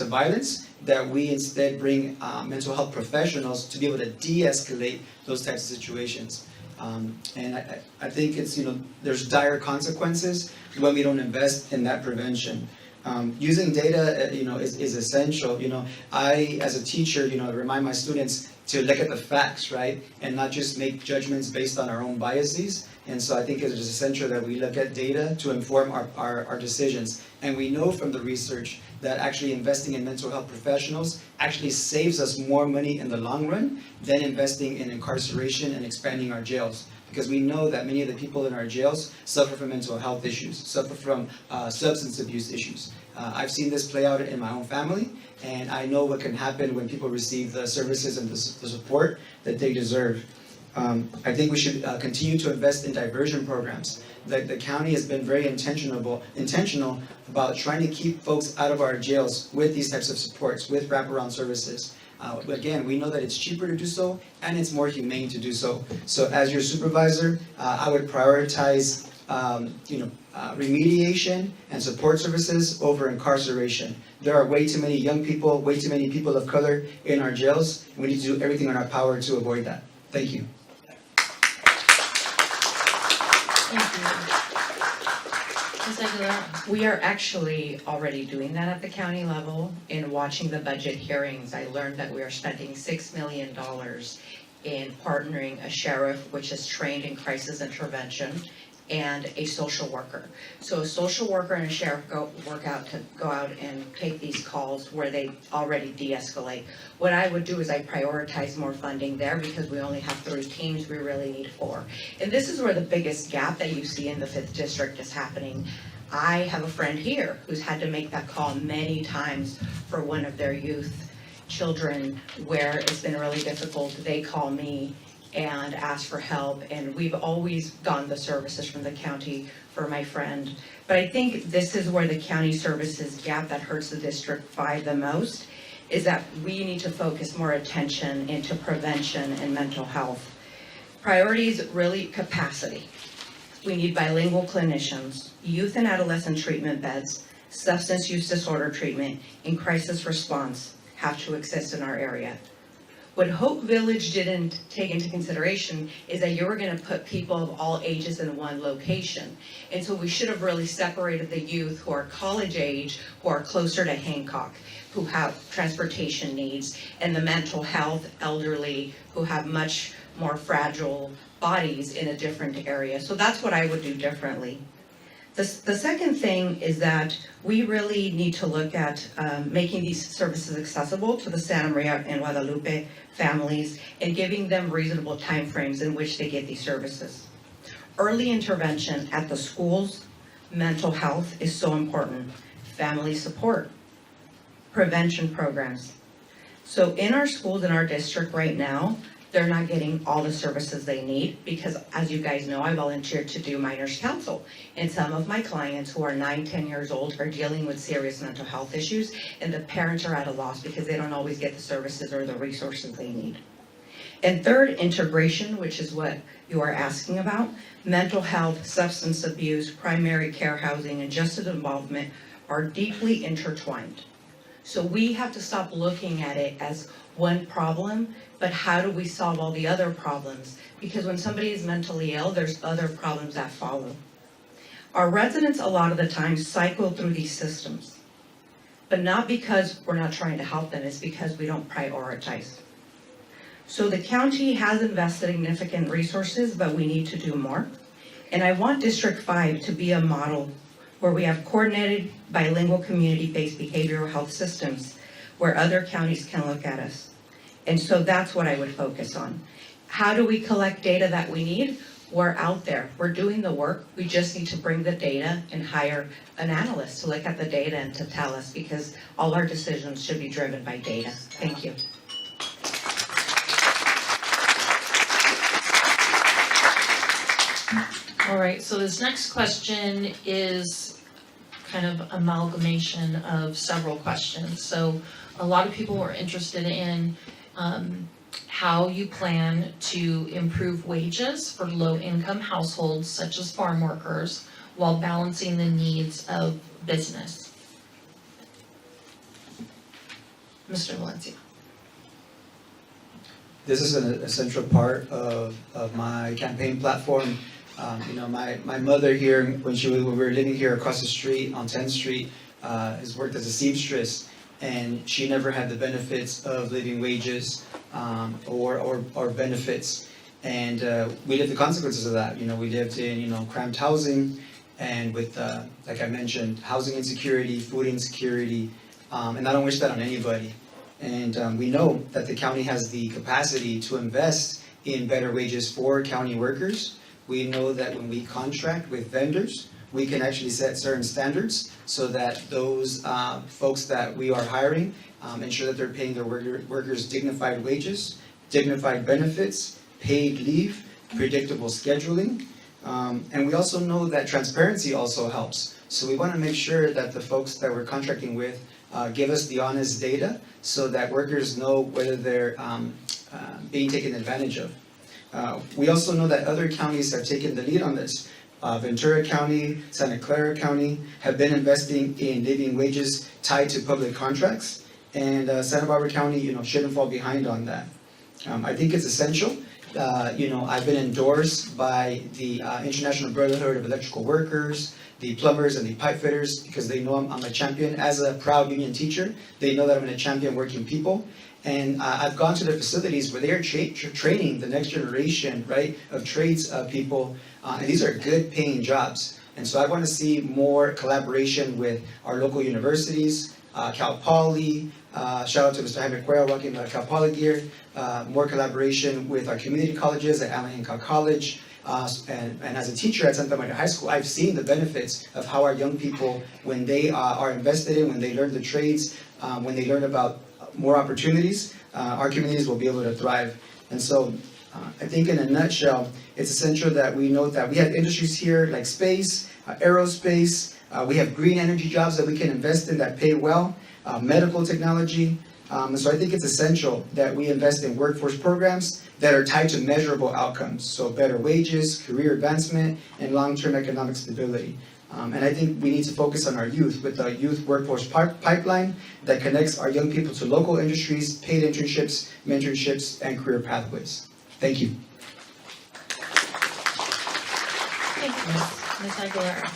violence, that we instead bring mental health professionals to be able to de-escalate those types of situations. And I think it's, there's dire consequences when we don't invest in that prevention. Using data, is essential. I, as a teacher, remind my students to look at the facts, right? And not just make judgments based on our own biases. And so I think it is essential that we look at data to inform our decisions. And we know from the research that actually investing in mental health professionals actually saves us more money in the long run than investing in incarceration and expanding our jails. Because we know that many of the people in our jails suffer from mental health issues, suffer from substance abuse issues. I've seen this play out in my own family, and I know what can happen when people receive the services and the support that they deserve. I think we should continue to invest in diversion programs. The county has been very intentional about trying to keep folks out of our jails with these types of supports, with wraparound services. Again, we know that it's cheaper to do so, and it's more humane to do so. So as your supervisor, I would prioritize remediation and support services over incarceration. There are way too many young people, way too many people of color in our jails, and we need to do everything in our power to avoid that. Thank you. Thank you. Ms. Aguilera. We are actually already doing that at the county level. In watching the budget hearings, I learned that we are spending $6 million in partnering a sheriff, which is trained in crisis intervention, and a social worker. So a social worker and a sheriff go out and take these calls where they already de-escalate. What I would do is I prioritize more funding there because we only have 3 teams, we really need 4. And this is where the biggest gap that you see in the 5th district is happening. I have a friend here who's had to make that call many times for one of their youth children where it's been really difficult. They call me and ask for help, and we've always gotten the services from the county for my friend. But I think this is where the county services gap that hurts the District 5 the most, is that we need to focus more attention into prevention and mental health. Priorities, really capacity. We need bilingual clinicians, youth and adolescent treatment beds, substance use disorder treatment, and crisis response have to exist in our area. What Hope Village didn't take into consideration is that you were gonna put people of all ages in one location. And so we should have really separated the youth who are college age, who are closer to Hancock, who have transportation needs, and the mental health elderly who have much more fragile bodies in a different area. So that's what I would do differently. The second thing is that we really need to look at making these services accessible to the Santa Maria and Guadalupe families and giving them reasonable timeframes in which they get these services. Early intervention at the schools, mental health is so important. Family support, prevention programs. So in our schools in our district right now, they're not getting all the services they need because, as you guys know, I volunteered to do minors counsel. And some of my clients who are 9, 10 years old are dealing with serious mental health issues, and the parents are at a loss because they don't always get the services or the resources they need. And third, integration, which is what you are asking about. Mental health, substance abuse, primary care housing, and justice involvement are deeply intertwined. So we have to stop looking at it as one problem, but how do we solve all the other problems? Because when somebody is mentally ill, there's other problems that follow. Our residents a lot of the time cycle through these systems, but not because we're not trying to help them, it's because we don't prioritize. So the county has invested significant resources, but we need to do more. And I want District 5 to be a model where we have coordinated bilingual community-based behavioral health systems where other counties can look at us. And so that's what I would focus on. How do we collect data that we need? We're out there, we're doing the work. We just need to bring the data and hire an analyst to look at the data and to tell us, because all our decisions should be driven by data. Thank you. All right, so this next question is kind of amalgamation of several questions. So a lot of people were interested in how you plan to improve wages for low-income households such as farm workers while balancing the needs of business. Mr. Valencia. This is an essential part of my campaign platform. My mother here, when we were living here across the street on 10th Street, has worked as a seamstress, and she never had the benefits of living wages or benefits. And we lived the consequences of that. We lived in cramped housing, and with like I mentioned, housing insecurity, food insecurity, and I don't wish that on anybody. And we know that the county has the capacity to invest in better wages for county workers. We know that when we contract with vendors, we can actually set certain standards so that those folks that we are hiring ensure that they're paying their workers dignified wages, dignified benefits, paid leave, predictable scheduling. And we also know that transparency also helps. So we want to make sure that the folks that we're contracting with give us the honest data so that workers know whether they're being taken advantage of. We also know that other counties have taken the lead on this. Ventura County, Santa Clara County have been investing in living wages tied to public contracts, and Santa Barbara County, shouldn't fall behind on that. I think it's essential, I've been endorsed by the International Brotherhood of Electrical Workers, the plumbers and the pipe fitters, because they know I'm a champion. As a proud union teacher, they know that I'm going to champion working people. And I've gone to the facilities where they are training the next generation, right, of trades people, and these are good paying jobs. And so I want to see more collaboration with our local universities, Cal Poly, shout out to Mr. Jaime Cuellar rocking Cal Poly gear, more collaboration with our community colleges at Allen Hancock College, and as a teacher at Santa Maria High School, I've seen the benefits of how our young people, when they are invested in, when they learn the trades, when they learn about more opportunities, our communities will be able to thrive. And so I think in a nutshell, it's essential that we note that we have industries here like space, aerospace, we have green energy jobs that we can invest in that pay well, medical technology. And so I think it's essential that we invest in workforce programs that are tied to measurable outcomes. So better wages, career advancement, and long-term economic stability. And I think we need to focus on our youth with the youth workforce pipeline that connects our young people to local industries, paid internships, mentorships, and career pathways. Thank you. Thank you, Ms. Aguilera.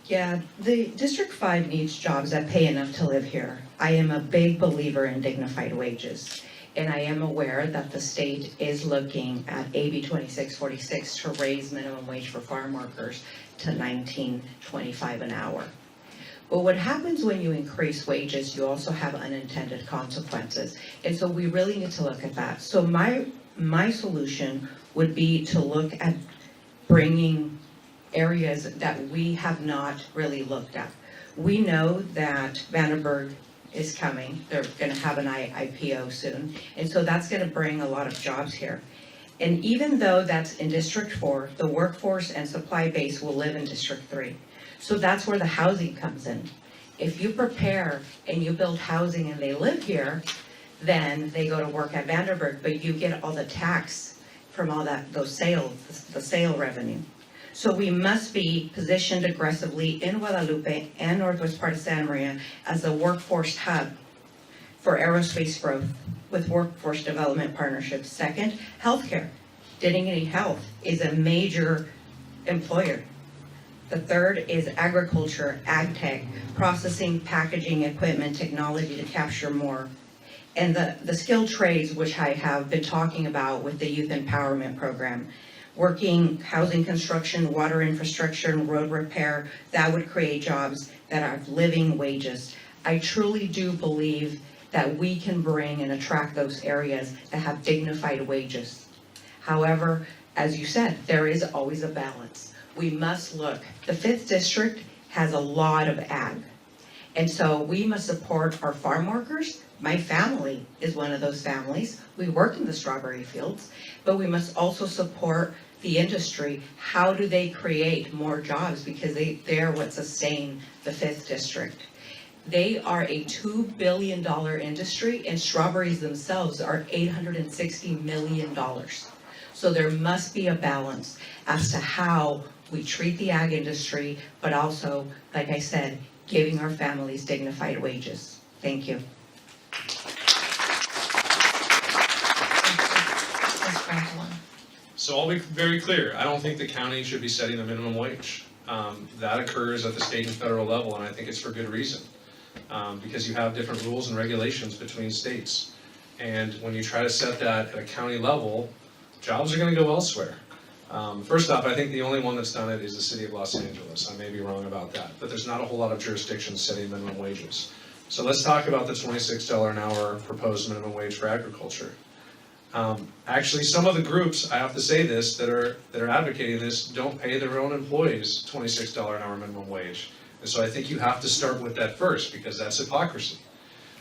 Yeah, the District 5 needs jobs that pay enough to live here. I am a big believer in dignified wages. And I am aware that the state is looking at AB 2646 to raise minimum wage for farm workers to $19.25 an hour. But what happens when you increase wages, you also have unintended consequences. And so we really need to look at that. So my solution would be to look at bringing areas that we have not really looked at. We know that Vandenberg is coming. They're going to have an IPO soon. And so that's going to bring a lot of jobs here. And even though that's in District 4, the workforce and supply base will live in District 3. So that's where the housing comes in. If you prepare and you build housing and they live here, then they go to work at Vandenberg, but you get all the tax from all those sales, the sale revenue. So we must be positioned aggressively in Guadalupe and northwest part of Santa Maria as a workforce hub for aerospace growth with workforce development partnerships. Second, healthcare. Dignity Health is a major employer. The third is agriculture, ag tech, processing, packaging, equipment, technology to capture more. And the skilled trades, which I have been talking about with the Youth Empowerment Program. Working, housing construction, water infrastructure, and road repair, that would create jobs that are living wages. I truly do believe that we can bring and attract those areas that have dignified wages. However, as you said, there is always a balance. We must look. The 5th District has a lot of ag. And so we must support our farm workers. My family is one of those families. We work in the strawberry fields, but we must also support the industry. How do they create more jobs? Because they're what sustain the 5th District. They are a $2 billion industry, and strawberries themselves are $860 million. So there must be a balance as to how we treat the ag industry, but also, like I said, giving our families dignified wages. Thank you. Ms. Franklin. So I'll be very clear, I don't think the county should be setting the minimum wage. That occurs at the state and federal level, and I think it's for good reason. Because you have different rules and regulations between states. And when you try to set that at a county level, jobs are gonna go elsewhere. First off, I think the only one that's done it is the city of Los Angeles. I may be wrong about that, but there's not a whole lot of jurisdictions setting minimum wages. So let's talk about the $26 an hour proposed minimum wage for agriculture. Actually, some of the groups, I have to say this, that are advocating this, don't pay their own employees $26 an hour minimum wage. And so I think you have to start with that first, because that's hypocrisy.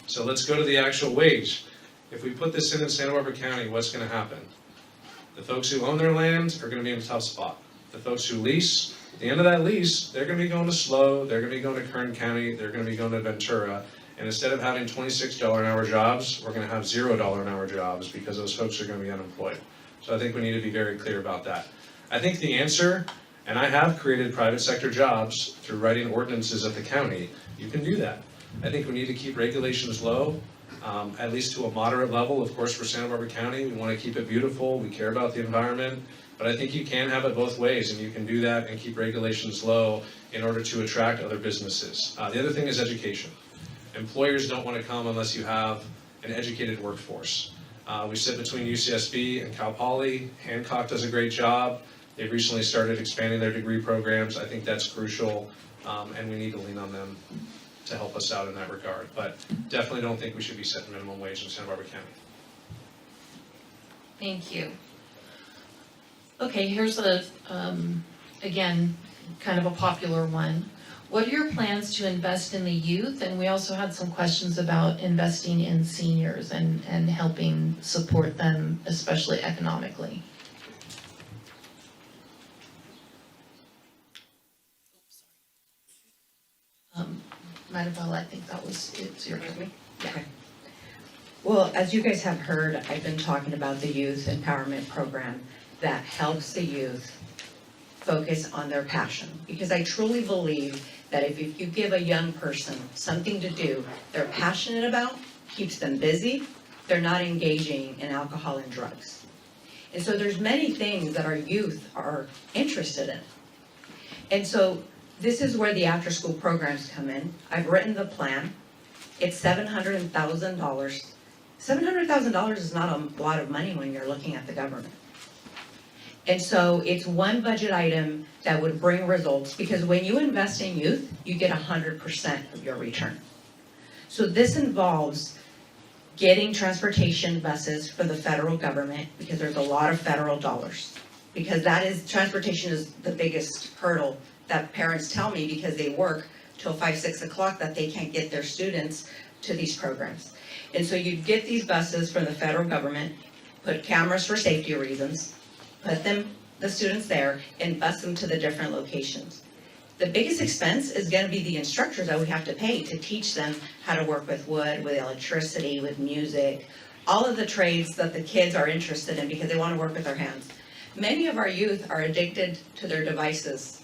So let's go to the actual wage. If we put this in Santa Barbara County, what's gonna happen? The folks who own their land are gonna be in a tough spot. The folks who lease, at the end of that lease, they're gonna be going to SLO, they're gonna be going to Kern County, they're gonna be going to Ventura. And instead of having $26 an hour jobs, we're gonna have $0 an hour jobs because those folks are gonna be unemployed. So I think we need to be very clear about that. I think the answer, and I have created private sector jobs through writing ordinances at the county, you can do that. I think we need to keep regulations low. at least to a moderate level. Of course, for Santa Barbara County, we want to keep it beautiful, we care about the environment, but I think you can have it both ways, and you can do that and keep regulations low in order to attract other businesses. The other thing is education. Employers don't want to come unless you have an educated workforce. We sit between UCSB and Cal Poly. Hancock does a great job. They've recently started expanding their degree programs. I think that's crucial, and we need to lean on them to help us out in that regard. But definitely don't think we should be setting minimum wage in Santa Barbara County. Thank you. Okay, here's a, again, kind of a popular one. What are your plans to invest in the youth? And we also had some questions about investing in seniors and helping support them, especially economically. Maribel, I think it's your turn. Okay. Well, as you guys have heard, I've been talking about the youth empowerment program that helps the youth focus on their passion. Because I truly believe that if you give a young person something to do they're passionate about, keeps them busy, they're not engaging in alcohol and drugs. And so there's many things that our youth are interested in. And so this is where the after-school programs come in. I've written the plan. It's $700,000. $700,000 is not a lot of money when you're looking at the government. And so it's one budget item that would bring results, because when you invest in youth, you get 100% of your return. So this involves getting transportation buses for the federal government, because there's a lot of federal dollars. Because transportation is the biggest hurdle that parents tell me, because they work till 5, 6 o'clock, that they can't get their students to these programs. And so you'd get these buses from the federal government, put cameras for safety reasons, put the students there, and bus them to the different locations. The biggest expense is going to be the instructors that we have to pay to teach them how to work with wood, with electricity, with music, all of the trades that the kids are interested in because they want to work with their hands. Many of our youth are addicted to their devices.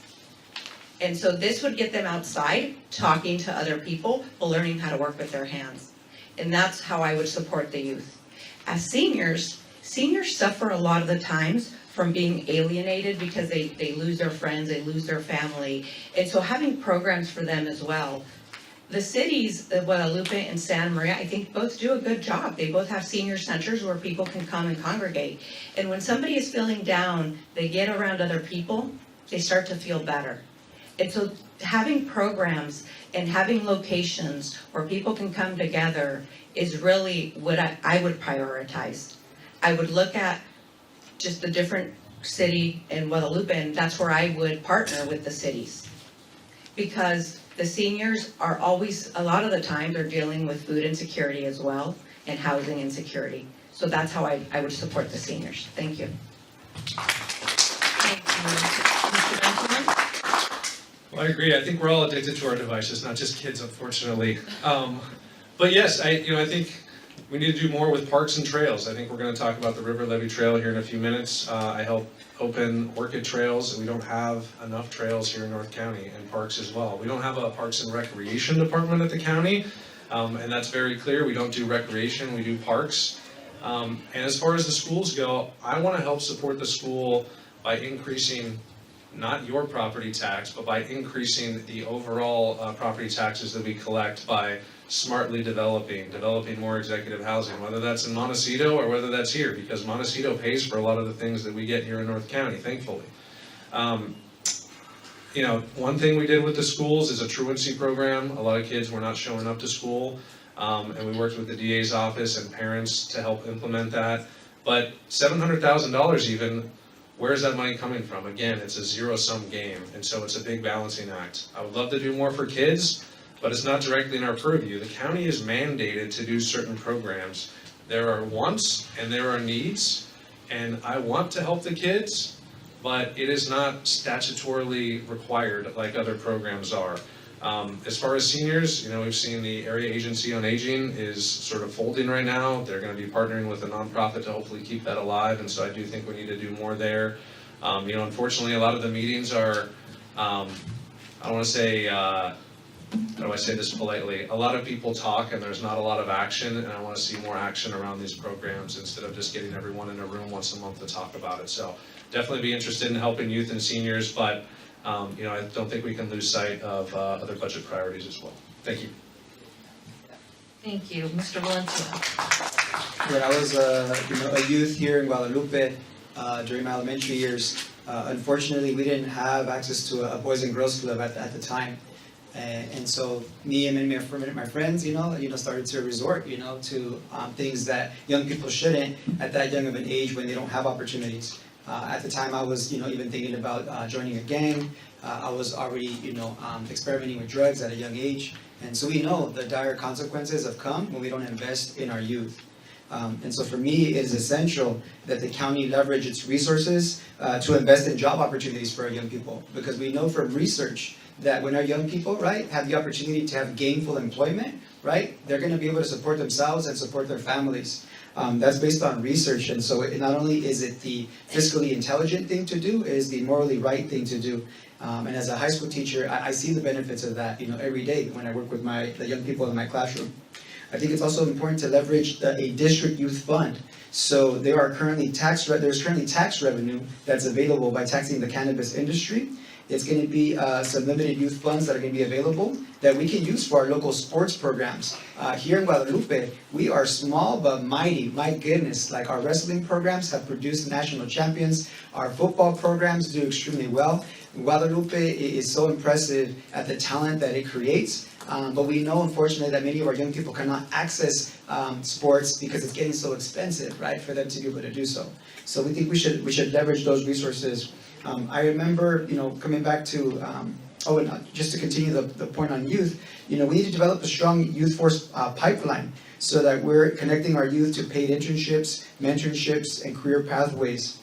And so this would get them outside, talking to other people, but learning how to work with their hands. And that's how I would support the youth. As seniors suffer a lot of the times from being alienated because they lose their friends, they lose their family. And so having programs for them as well. The cities of Guadalupe and Santa Maria, I think both do a good job. They both have senior centers where people can come and congregate. And when somebody is feeling down, they get around other people, they start to feel better. And so having programs and having locations where people can come together is really what I would prioritize. I would look at just the different city in Guadalupe, and that's where I would partner with the cities. Because the seniors are always, a lot of the time, they're dealing with food insecurity as well, and housing insecurity. So that's how I would support the seniors. Thank you. Thank you. Mr. Benjamin? Well, I agree. I think we're all addicted to our devices, not just kids, unfortunately. But yes, I think we need to do more with parks and trails. I think we're going to talk about the River Levee Trail here in a few minutes. I help open Orchid Trails, and we don't have enough trails here in North County, and parks as well. We don't have a Parks and Recreation department at the county, and that's very clear. We don't do recreation, we do parks. And as far as the schools go, I want to help support the school by increasing not your property tax, but by increasing the overall property taxes that we collect by smartly developing more executive housing, whether that's in Montecito or whether that's here, because Montecito pays for a lot of the things that we get here in North County, thankfully. One thing we did with the schools is a truancy program. A lot of kids were not showing up to school, and we worked with the DA's office and parents to help implement that. But $700,000 even, where is that money coming from? Again, it's a zero-sum game, and so it's a big balancing act. I would love to do more for kids, but it's not directly in our purview. The county is mandated to do certain programs. There are wants and there are needs, and I want to help the kids, but it is not statutorily required like other programs are. As far as seniors, we've seen the Area Agency on Aging is sort of folding right now. They're going to be partnering with a nonprofit to hopefully keep that alive, and so I do think we need to do more there. Unfortunately, a lot of the meetings are, I don't want to say how do I say this politely? A lot of people talk and there's not a lot of action, and I want to see more action around these programs instead of just getting everyone in a room once a month to talk about it. So definitely be interested in helping youth and seniors, but I don't think we can lose sight of other budget priorities as well. Thank you. Thank you. Mr. Valencia. When I was a youth here in Guadalupe during my elementary years, unfortunately we didn't have access to a boys and girls club at the time, and so me and my friends started to resort to things that young people shouldn't at that young of an age when they don't have opportunities. At the time I was even thinking about joining a gang. I was already experimenting with drugs at a young age, and so we know the dire consequences have come when we don't invest in our youth. And so for me, it is essential that the county leverage its resources to invest in job opportunities for our young people, because we know from research that when our young people, right, have the opportunity to have gainful employment, right, they're going to be able to support themselves and support their families. That's based on research, and so not only is it the fiscally intelligent thing to do, it is the morally right thing to do. And as a high school teacher, I see the benefits of that, every day when I work with the young people in my classroom. I think it's also important to leverage a district youth fund. So there's currently tax revenue that's available by taxing the cannabis industry. It's going to be some limited youth funds that are going to be available that we can use for our local sports programs. Here in Guadalupe, we are small but mighty. My goodness, like our wrestling programs have produced national champions. Our football programs do extremely well. Guadalupe is so impressive at the talent that it creates. But we know, unfortunately, that many of our young people cannot access sports because it's getting so expensive, right, for them to be able to do so. So we think we should leverage those resources. I remember, coming back to, and just to continue the point on youth, we need to develop a strong youth force pipeline so that we're connecting our youth to paid internships, mentorships, and career pathways.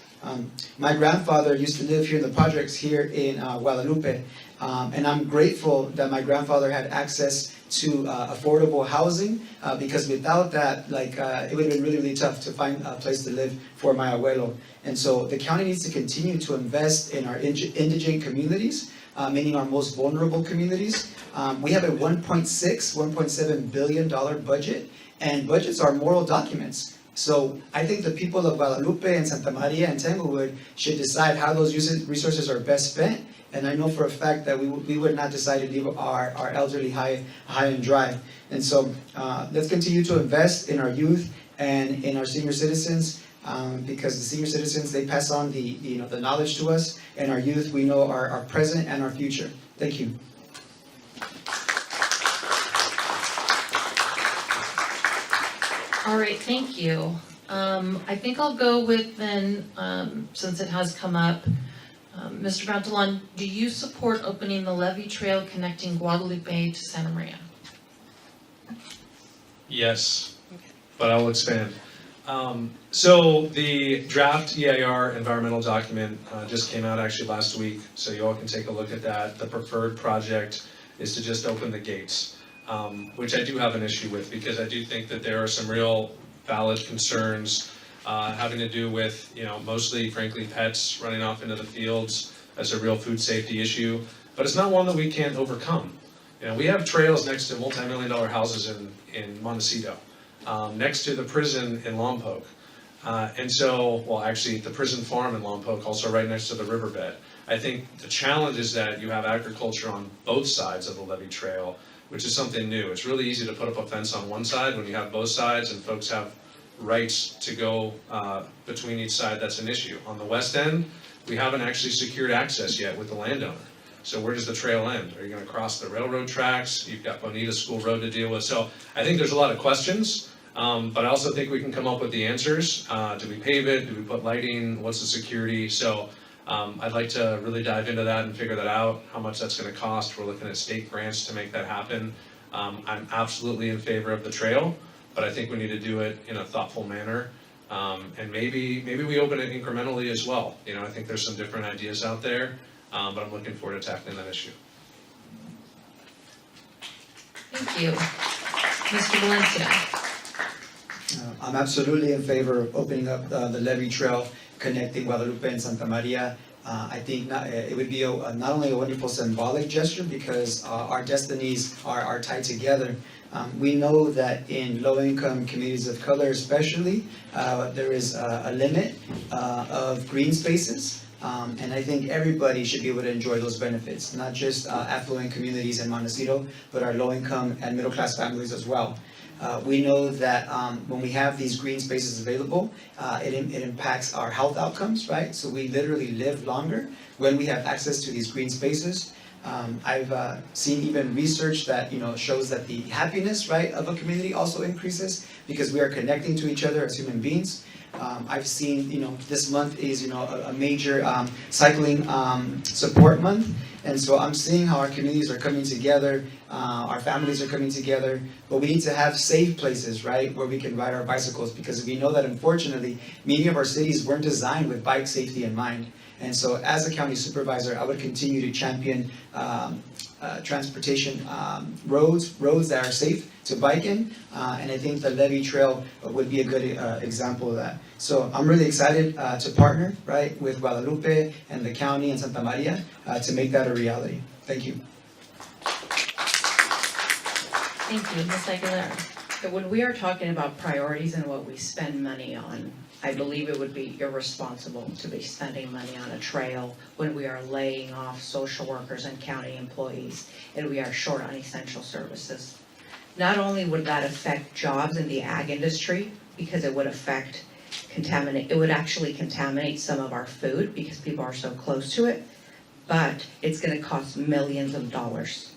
My grandfather used to live here in the projects here in Guadalupe, and I'm grateful that my grandfather had access to affordable housing, because without that, it would have been really, really tough to find a place to live for my abuelo. And so the county needs to continue to invest in our indigent communities, meaning our most vulnerable communities. We have a $1.7 billion budget, and budgets are moral documents. So I think the people of Guadalupe and Santa Maria and Tanglewood should decide how those resources are best spent. And I know for a fact that we would not decide to leave our elderly high and dry. And so let's continue to invest in our youth and in our senior citizens, because the senior citizens, they pass on the knowledge to us, and our youth, we know, are our present and our future. Thank you. All right, thank you. I think I'll go with then, since it has come up, Mr. Bantalon, do you support opening the levee trail connecting Guadalupe to Santa Maria? Yes, but I'll expand. So the draft EIR environmental document just came out actually last week, so you all can take a look at that. The preferred project is to just open the gates, which I do have an issue with, because I do think that there are some real valid concerns having to do with, mostly frankly pets running off into the fields. That's a real food safety issue, but it's not one that we can't overcome. We have trails next to multi-million-dollar houses in Montecito, next to the prison in Lompoc. And so, well, actually the prison farm in Lompoc, also right next to the riverbed. I think the challenge is that you have agriculture on both sides of the levee trail, which is something new. It's really easy to put up a fence on one side. When you have both sides and folks have rights to go between each side, that's an issue. On the west end, we haven't actually secured access yet with the landowner. So where does the trail end? Are you gonna cross the railroad tracks? You've got Bonita School Road to deal with. So I think there's a lot of questions, but I also think we can come up with the answers. Do we pave it? Do we put lighting? What's the security? So I'd like to really dive into that and figure that out, how much that's gonna cost. We're looking at state grants to make that happen. I'm absolutely in favor of the trail, but I think we need to do it in a thoughtful manner. And maybe we open it incrementally as well. I think there's some different ideas out there, but I'm looking forward to tackling that issue. Thank you. Mr. Valencia? I'm absolutely in favor of opening up the levee trail connecting Guadalupe and Santa Maria. I think it would be not only a wonderful symbolic gesture because our destinies are tied together. We know that in low-income communities of color especially, there is a limit of green spaces. And I think everybody should be able to enjoy those benefits, not just affluent communities in Montecito, but our low-income and middle-class families as well. We know that when we have these green spaces available, it impacts our health outcomes, right? So we literally live longer when we have access to these green spaces. I've seen even research that shows that the happiness, right, of a community also increases because we are connecting to each other as human beings. I've seen, this month is, a major cycling support month. And so I'm seeing how our communities are coming together, our families are coming together, but we need to have safe places, right, where we can ride our bicycles because we know that unfortunately, many of our cities weren't designed with bike safety in mind. And so as a county supervisor, I would continue to champion transportation roads that are safe to bike in, and I think the Levee Trail would be a good example of that. So I'm really excited to partner, right, with Guadalupe and the county and Santa Maria to make that a reality. Thank you. Thank you, Ms. Aguilera. When we are talking about priorities and what we spend money on, I believe it would be irresponsible to be spending money on a trail when we are laying off social workers and county employees and we are short on essential services. Not only would that affect jobs in the ag industry, because it would it would actually contaminate some of our food because people are so close to it, but it's gonna cost millions of dollars.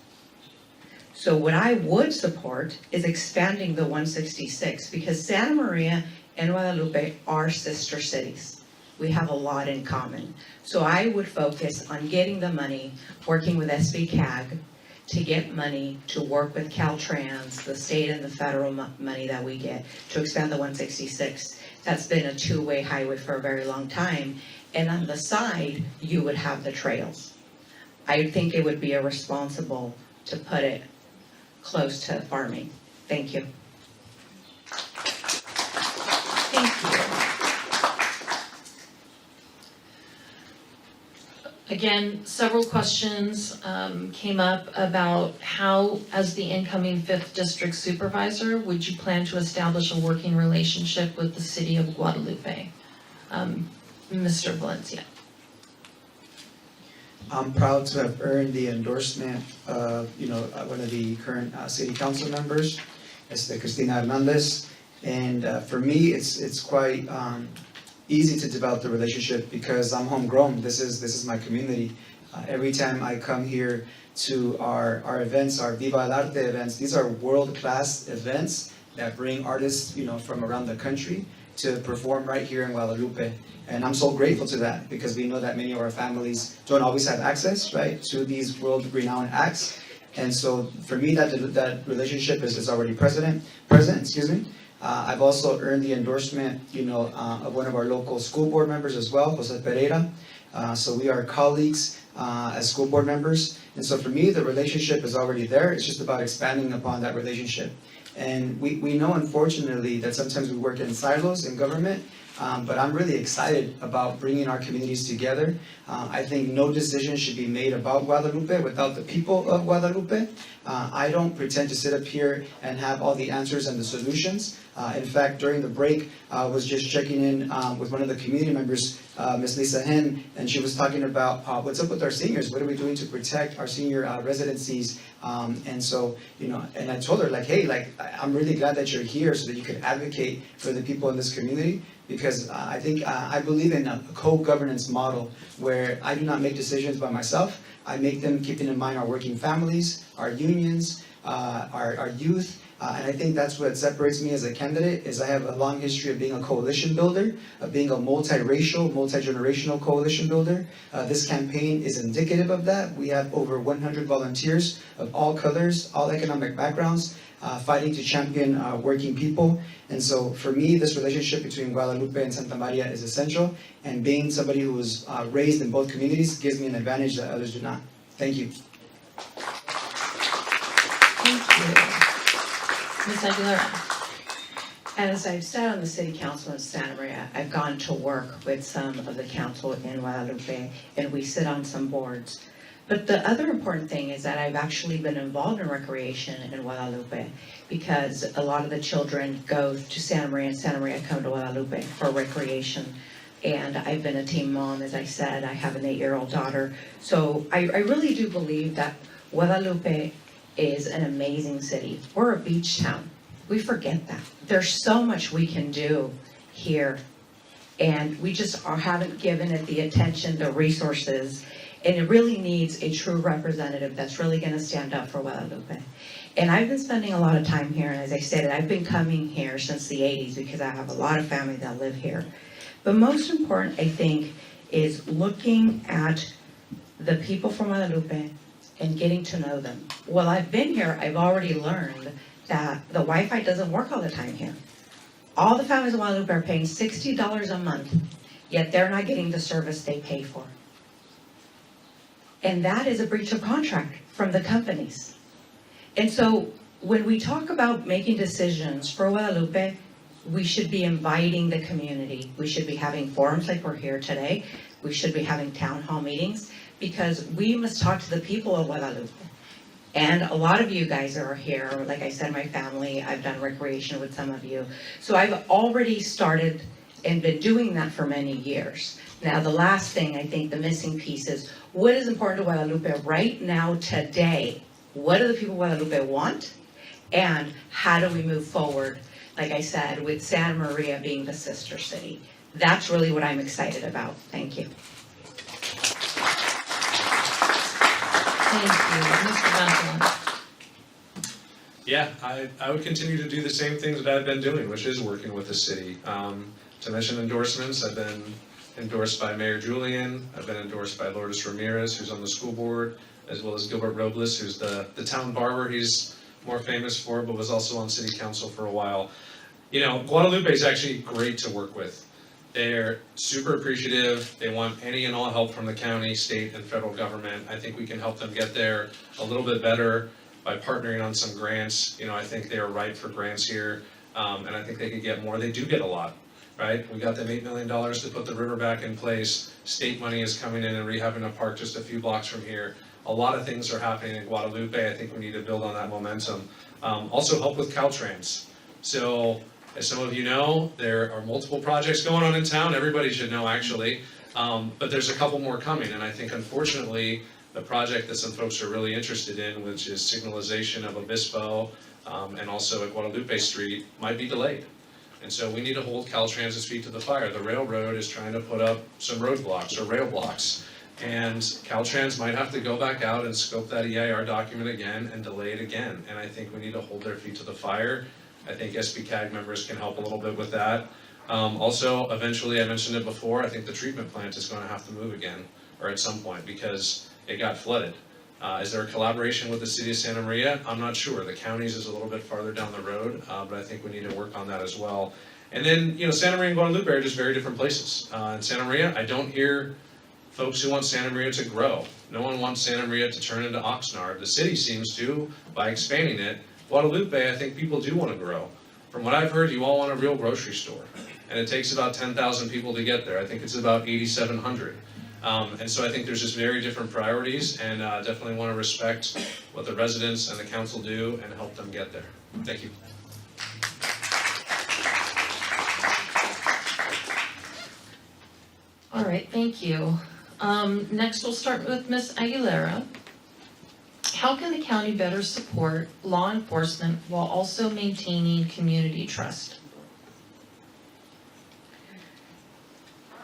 So what I would support is expanding the 166 because Santa Maria and Guadalupe are sister cities. We have a lot in common. So I would focus on getting the money, working with SBCAG to get money to work with Caltrans, the state and the federal money that we get to expand the 166. That's been a two-way highway for a very long time. And on the side, you would have the trails. I think it would be irresponsible to put it close to farming. Thank you. Thank you. Again, several questions came up about how, as the incoming 5th District Supervisor, would you plan to establish a working relationship with the City of Guadalupe? Mr. Valencia. I'm proud to have earned the endorsement of, one of the current city council members, Cristina Hernandez. And for me, it's quite easy to develop the relationship because I'm homegrown. This is my community. Every time I come here to our events, our Viva el Arte events, these are world-class events that bring artists, from around the country to perform right here in Guadalupe. And I'm so grateful to that because we know that many of our families don't always have access, right, to these world-renowned acts. And so for me, that relationship is already present. I've also earned the endorsement, of one of our local school board members as well, Jose Pereira. So we are colleagues as school board members. And so for me, the relationship is already there. It's just about expanding upon that relationship. And we know, unfortunately, that sometimes we work in silos in government, but I'm really excited about bringing our communities together. I think no decision should be made about Guadalupe without the people of Guadalupe. I don't pretend to sit up here and have all the answers and the solutions. In fact, during the break, I was just checking in with one of the community members, Ms. Lisa Hen, and she was talking about what's up with our seniors. What are we doing to protect our senior residencies? And so, and I told her, hey, I'm really glad that you're here so that you can advocate for the people in this community. Because I believe in a co-governance model where I do not make decisions by myself. I make them keeping in mind our working families, our unions, our youth. And I think that's what separates me as a candidate is I have a long history of being a coalition builder, of being a multiracial, multi-generational coalition builder. This campaign is indicative of that. We have over 100 volunteers of all colors, all economic backgrounds, fighting to champion working people. And so for me, this relationship between Guadalupe and Santa Maria is essential. And being somebody who was raised in both communities gives me an advantage that others do not. Thank you. Thank you. Ms. Aguilera. As I've sat on the city council in Santa Maria, I've gone to work with some of the council in Guadalupe, and we sit on some boards. But the other important thing is that I've actually been involved in recreation in Guadalupe, because a lot of the children go to Santa Maria, and Santa Maria come to Guadalupe for recreation. And I've been a teen mom, as I said. I have an 8-year-old daughter. So I really do believe that Guadalupe is an amazing city. We're a beach town. We forget that. There's so much we can do here, and we just haven't given it the attention, the resources, and it really needs a true representative that's really gonna stand up for Guadalupe. And I've been spending a lot of time here, and as I stated, I've been coming here since the 80s because I have a lot of family that live here. But most important, I think, is looking at the people from Guadalupe and getting to know them. While I've been here, I've already learned that the Wi-Fi doesn't work all the time here. All the families in Guadalupe are paying $60 a month, yet they're not getting the service they pay for. And that is a breach of contract from the companies. And so when we talk about making decisions for Guadalupe, we should be inviting the community. We should be having forums like we're here today. We should be having town hall meetings, because we must talk to the people of Guadalupe. And a lot of you guys are here, like I said, my family, I've done recreation with some of you. So I've already started and been doing that for many years. Now, the last thing, I think the missing piece is, what is important to Guadalupe right now, today? What do the people of Guadalupe want? And how do we move forward, like I said, with Santa Maria being the sister city? That's really what I'm excited about. Thank you. Thank you. Mr. Benjamin. Yeah, I would continue to do the same things that I've been doing, which is working with the city. To mention endorsements, I've been endorsed by Mayor Julian, I've been endorsed by Lourdes Ramirez, who's on the school board, as well as Gilbert Robles, who's the town barber he's more famous for, but was also on city council for a while. You know, Guadalupe is actually great to work with. They're super appreciative. They want any and all help from the county, state, and federal government. I think we can help them get there a little bit better by partnering on some grants. You know, I think they are ripe for grants here, and I think they could get more. They do get a lot, right? We got them $8 million to put the river back in place. State money is coming in and rehabbing a park just a few blocks from here. A lot of things are happening in Guadalupe. I think we need to build on that momentum. Also help with Caltrans. So, as some of you know, there are multiple projects going on in town. Everybody should know, actually. But there's a couple more coming, and I think, unfortunately, the project that some folks are really interested in, which is signalization of Obispo and also at Guadalupe Street, might be delayed. And so we need to hold Caltrans's feet to the fire. The railroad is trying to put up some roadblocks or rail blocks. And Caltrans might have to go back out and scope that EIR document again and delay it again. And I think we need to hold their feet to the fire. I think SBCAG members can help a little bit with that. Also, eventually, I mentioned it before, I think the treatment plant is going to have to move again, or at some point, because it got flooded. Is there a collaboration with the city of Santa Maria? I'm not sure. The counties is a little bit farther down the road, but I think we need to work on that as well. And then, you know, Santa Maria and Guadalupe are just very different places. In Santa Maria, I don't hear folks who want Santa Maria to grow. No one wants Santa Maria to turn into Oxnard. The city seems to, by expanding it. Guadalupe, I think people do want to grow. From what I've heard, you all want a real grocery store. And it takes about 10,000 people to get there. I think it's about 8,700. And so I think there's just very different priorities, and definitely want to respect what the residents and the council do and help them get there. Thank you. All right, thank you. Next, we'll start with Ms. Aguilera. How can the county better support law enforcement while also maintaining community trust?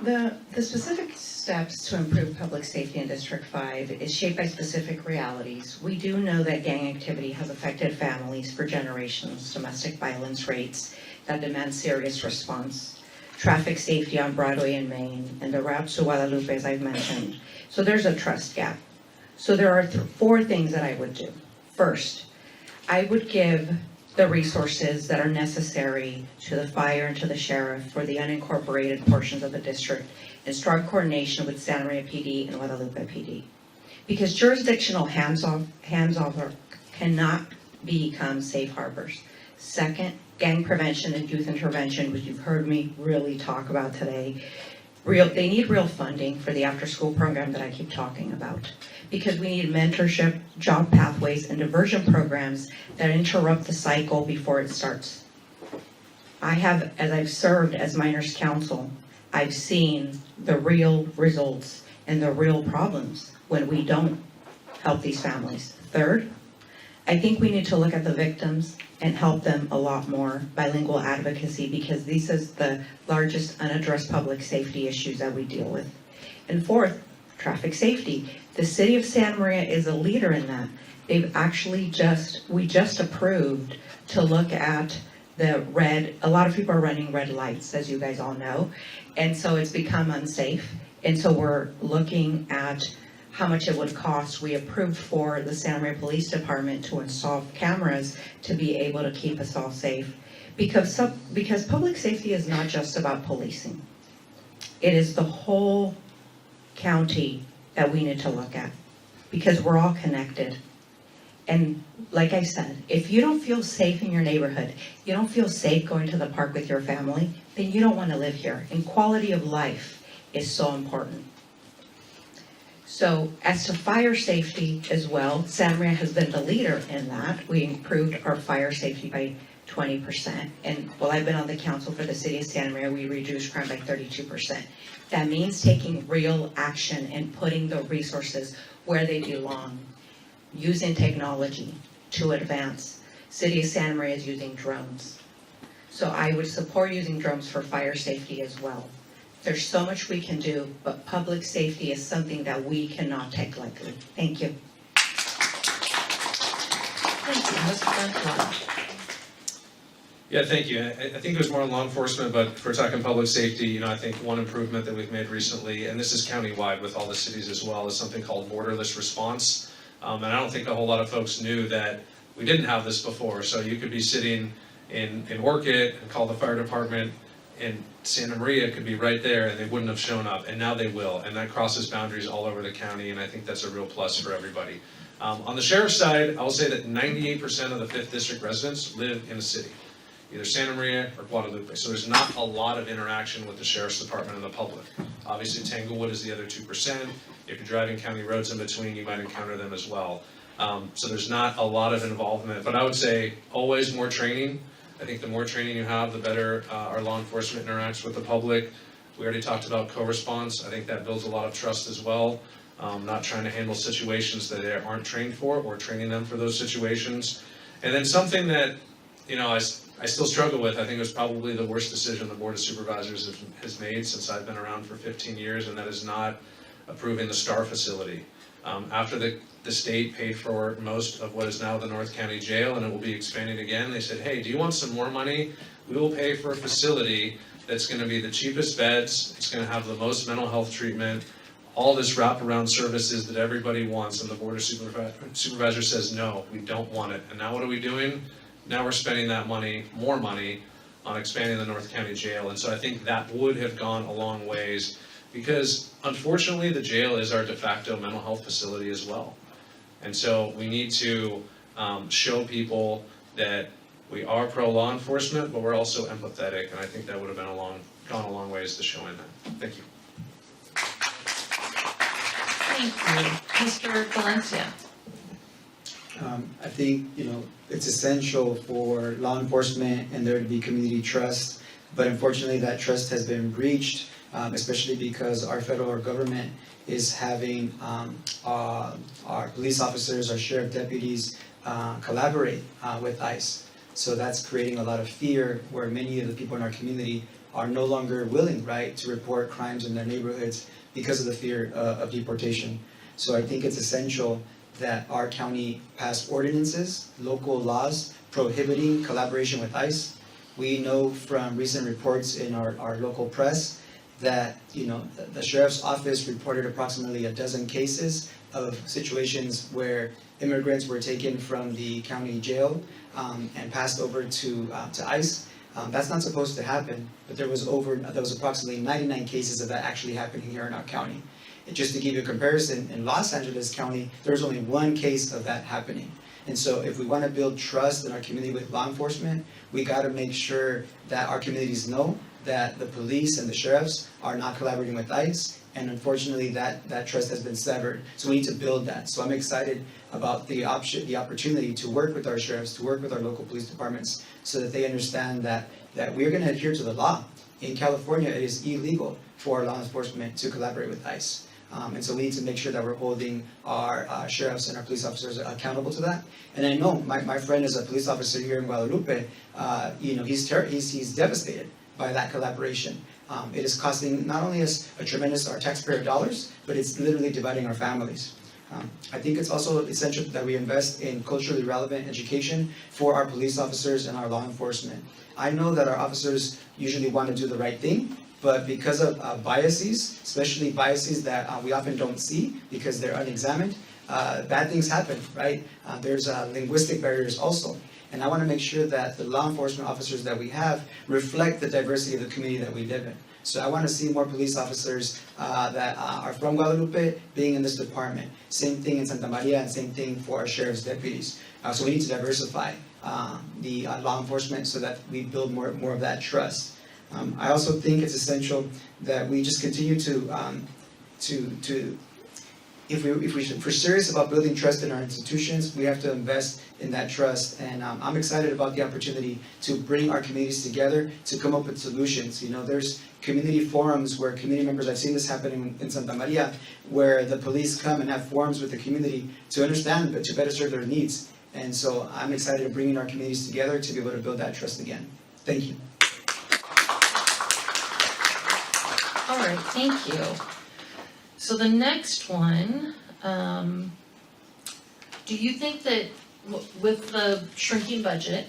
The specific steps to improve public safety in District 5 is shaped by specific realities. We do know that gang activity has affected families for generations, domestic violence rates that demand serious response, traffic safety on Broadway and Main, and the route to Guadalupe, as I've mentioned. So there's a trust gap. So there are four things that I would do. First, I would give the resources that are necessary to the fire and to the sheriff for the unincorporated portions of the district in strong coordination with Santa Maria PD and Guadalupe PD. Because jurisdictional hands-off cannot become safe harbors. Second, gang prevention and youth intervention, which you've heard me really talk about today. They need real funding for the after-school program that I keep talking about, because we need mentorship, job pathways, and diversion programs that interrupt the cycle before it starts. As I've served as minors counsel, I've seen the real results and the real problems when we don't help these families. Third, I think we need to look at the victims and help them a lot more, bilingual advocacy, because this is the largest unaddressed public safety issues that we deal with. And fourth, traffic safety. The city of Santa Maria is a leader in that. We just approved to look at a lot of people are running red lights, as you guys all know, and so it's become unsafe. And so we're looking at how much it would cost. We approved for the Santa Maria Police Department to install cameras to be able to keep us all safe. Because public safety is not just about policing. It is the whole county that we need to look at, because we're all connected. And like I said, if you don't feel safe in your neighborhood, you don't feel safe going to the park with your family, then you don't want to live here. And quality of life is so important. So as to fire safety as well, Santa Maria has been the leader in that. We improved our fire safety by 20%. And while I've been on the council for the city of Santa Maria, we reduced crime by 32%. That means taking real action and putting the resources where they belong, using technology to advance. City of Santa Maria is using drones. So I would support using drones for fire safety as well. There's so much we can do, but public safety is something that we cannot take lightly. Thank you. Thank you, Mr. Francois. Yeah, thank you. I think it was more on law enforcement, but if we're talking public safety, I think one improvement that we've made recently, and this is countywide with all the cities as well, is something called borderless response. And I don't think a whole lot of folks knew that we didn't have this before. So you could be sitting in Orchid and call the fire department, and Santa Maria could be right there and they wouldn't have shown up, and now they will. And that crosses boundaries all over the county, and I think that's a real plus for everybody. On the sheriff's side, I will say that 98% of the 5th District residents live in a city, either Santa Maria or Guadalupe. So there's not a lot of interaction with the sheriff's department and the public. Obviously, Tanglewood is the other 2%. If you're driving county roads in between, you might encounter them as well. So there's not a lot of involvement, but I would say always more training. I think the more training you have, the better our law enforcement interacts with the public. We already talked about co-response. I think that builds a lot of trust as well. Not trying to handle situations that they aren't trained for, or training them for those situations. And then something that, I still struggle with, I think it was probably the worst decision the Board of Supervisors has made since I've been around for 15 years, and that is not approving the STAR facility. After the state paid for most of what is now the North County Jail, and it will be expanding again, they said, hey, do you want some more money? We will pay for a facility that's going to be the cheapest beds, it's going to have the most mental health treatment, all this wraparound services that everybody wants, and the Board of Supervisors says, no, we don't want it. And now what are we doing? Now we're spending that money, more money, on expanding the North County Jail. And so I think that would have gone a long ways, because unfortunately the jail is our de facto mental health facility as well. And so we need to show people that we are pro-law enforcement, but we're also empathetic, and I think that would have been gone a long ways to showing that. Thank you. Thank you. Mr. Valencia. I think, it's essential for law enforcement and there to be community trust, but unfortunately that trust has been breached, especially because our federal government is having our police officers, our sheriff deputies collaborate with ICE. So that's creating a lot of fear, where many of the people in our community are no longer willing, right, to report crimes in their neighborhoods because of the fear of deportation. So I think it's essential that our county pass ordinances, local laws prohibiting collaboration with ICE. We know from recent reports in our local press that the sheriff's office reported approximately a dozen cases of situations where immigrants were taken from the county jail and passed over to ICE. That's not supposed to happen, but there was approximately 99 cases of that actually happening here in our county. And just to give you a comparison, in Los Angeles County, there was only one case of that happening. And so if we want to build trust in our community with law enforcement, we got to make sure that our communities know that the police and the sheriffs are not collaborating with ICE. And unfortunately, that trust has been severed. So we need to build that. So I'm excited about the opportunity to work with our sheriffs, to work with our local police departments, so that they understand that we're going to adhere to the law. In California, it is illegal for law enforcement to collaborate with ICE. And so we need to make sure that we're holding our sheriffs and our police officers accountable to that. And I know my friend is a police officer here in Guadalupe. He's devastated by that collaboration. It is costing not only us our taxpayer dollars, but it's literally dividing our families. I think it's also essential that we invest in culturally relevant education for our police officers and our law enforcement. I know that our officers usually want to do the right thing, but because of biases, especially biases that we often don't see because they're unexamined, bad things happen, right? There's linguistic barriers also. And I want to make sure that the law enforcement officers that we have reflect the diversity of the community that we live in. So I want to see more police officers that are from Guadalupe being in this department. Same thing in Santa Maria and same thing for our sheriff's deputies. So we need to diversify the law enforcement so that we build more of that trust. I also think it's essential that we just continue if we're serious about building trust in our institutions, we have to invest in that trust. And I'm excited about the opportunity to bring our communities together to come up with solutions. You know, there's community forums where community members, I've seen this happening in Santa Maria, where the police come and have forums with the community to understand, but to better serve their needs. And so I'm excited to bring our communities together to be able to build that trust again. Thank you. All right, thank you. So the next one, do you think that with the shrinking budget,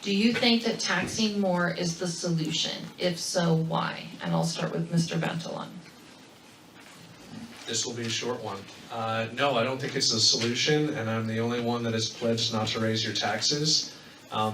do you think that taxing more is the solution? If so, why? And I'll start with Mr. Vantolon. This will be a short one. No, I don't think it's a solution, and I'm the only one that has pledged not to raise your taxes. I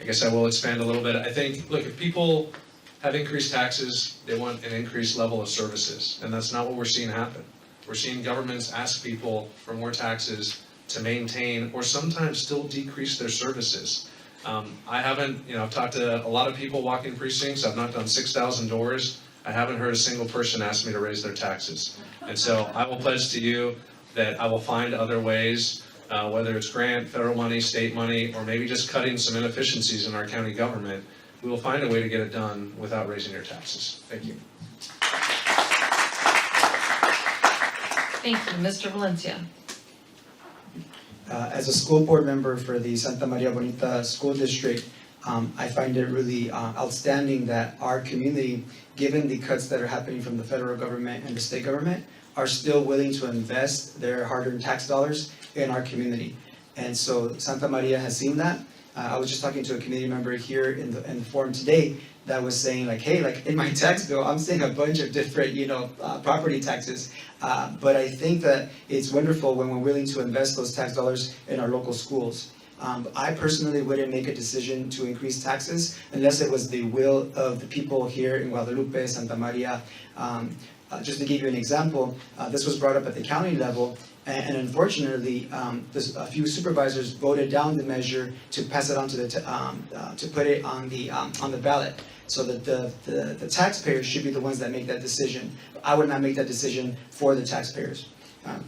guess I will expand a little bit. I think, look, if people have increased taxes, they want an increased level of services, and that's not what we're seeing happen. We're seeing governments ask people for more taxes to maintain or sometimes still decrease their services. I've talked to a lot of people walking precincts. I've knocked on 6,000 doors. I haven't heard a single person ask me to raise their taxes. And so I will pledge to you that I will find other ways, whether it's grant, federal money, state money, or maybe just cutting some inefficiencies in our county government. We will find a way to get it done without raising your taxes. Thank you. Thank you, Mr. Valencia. As a school board member for the Santa Maria Bonita School District, I find it really outstanding that our community, given the cuts that are happening from the federal government and the state government, are still willing to invest their hard-earned tax dollars in our community. And so Santa Maria has seen that. I was just talking to a community member here in the forum today that was saying like, hey, like in my tax bill, I'm seeing a bunch of different, property taxes. But I think that it's wonderful when we're willing to invest those tax dollars in our local schools. I personally wouldn't make a decision to increase taxes unless it was the will of the people here in Guadalupe, Santa Maria. Just to give you an example, this was brought up at the county level, and unfortunately, a few supervisors voted down the measure to pass it on to to put it on the ballot, so that the taxpayers should be the ones that make that decision. I would not make that decision for the taxpayers.